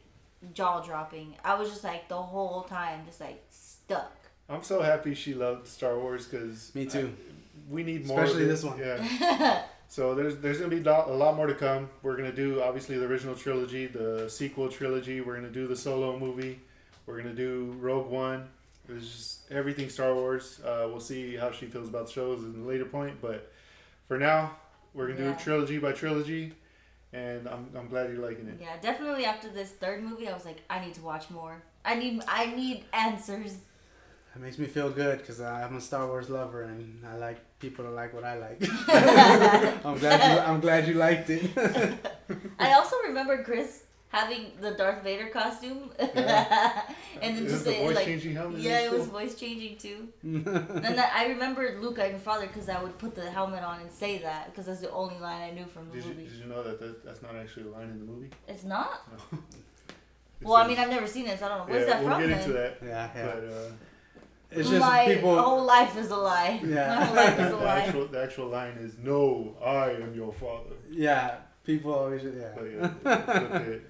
jaw dropping. I was just like the whole time, just like stuck. I'm so happy she loved Star Wars because me too. We need more, especially this one. Yeah. So there's gonna be a lot more to come. We're gonna do obviously the original trilogy, the sequel trilogy. We're gonna do the Solo movie. We're gonna do Rogue One. There's just everything Star Wars. We'll see how she feels about the shows in a later point, but for now, we're gonna do it trilogy by trilogy, and I'm glad you're liking it. Yeah, definitely. After this third movie, I was like, I need to watch more. I need answers. It makes me feel good because I'm a Star Wars lover and I like people to like what I like. I'm glad you liked it. I also remember Chris having the Darth Vader costume, and then just the voice changing helmet. Yeah, it was voice changing too. And I remember Luke, I'm your father, because I would put the helmet on and say that because that's the only line I knew from the movie. Did you know that's not actually a line in the movie? It's not. No. Well, I mean, I've never seen it, so I don't know. Where's that from? We'll get into that. Yeah. But, it's just my people. whole life is a lie. Yeah. My whole life is a lie. The actual line is, "No, I am your father." Yeah. People always. Yeah. But okay.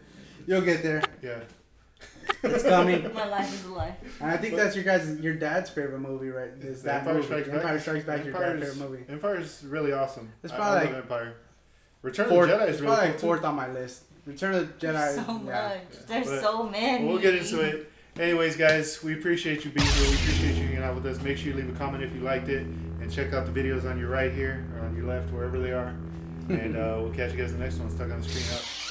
You'll get there. Yeah. It's coming. My life is a lie. And I think that's your dad's favorite movie, right? Is that Empire movie? Strikes Back. Empire Strikes Back. Your dad's favorite movie. Empire's really awesome. It's probably I love Empire. Return of the Jedi is really cool fourth on my list. Return of the Jedi. So much. Yeah. There's so many. We'll get into it. Anyways, guys, we appreciate you being here. We appreciate you hanging out with us. Make sure you leave a comment if you liked it. And check out the videos on your right here or on your left, wherever they are. And we'll catch you guys in the next one. Stuck on the Screen Up.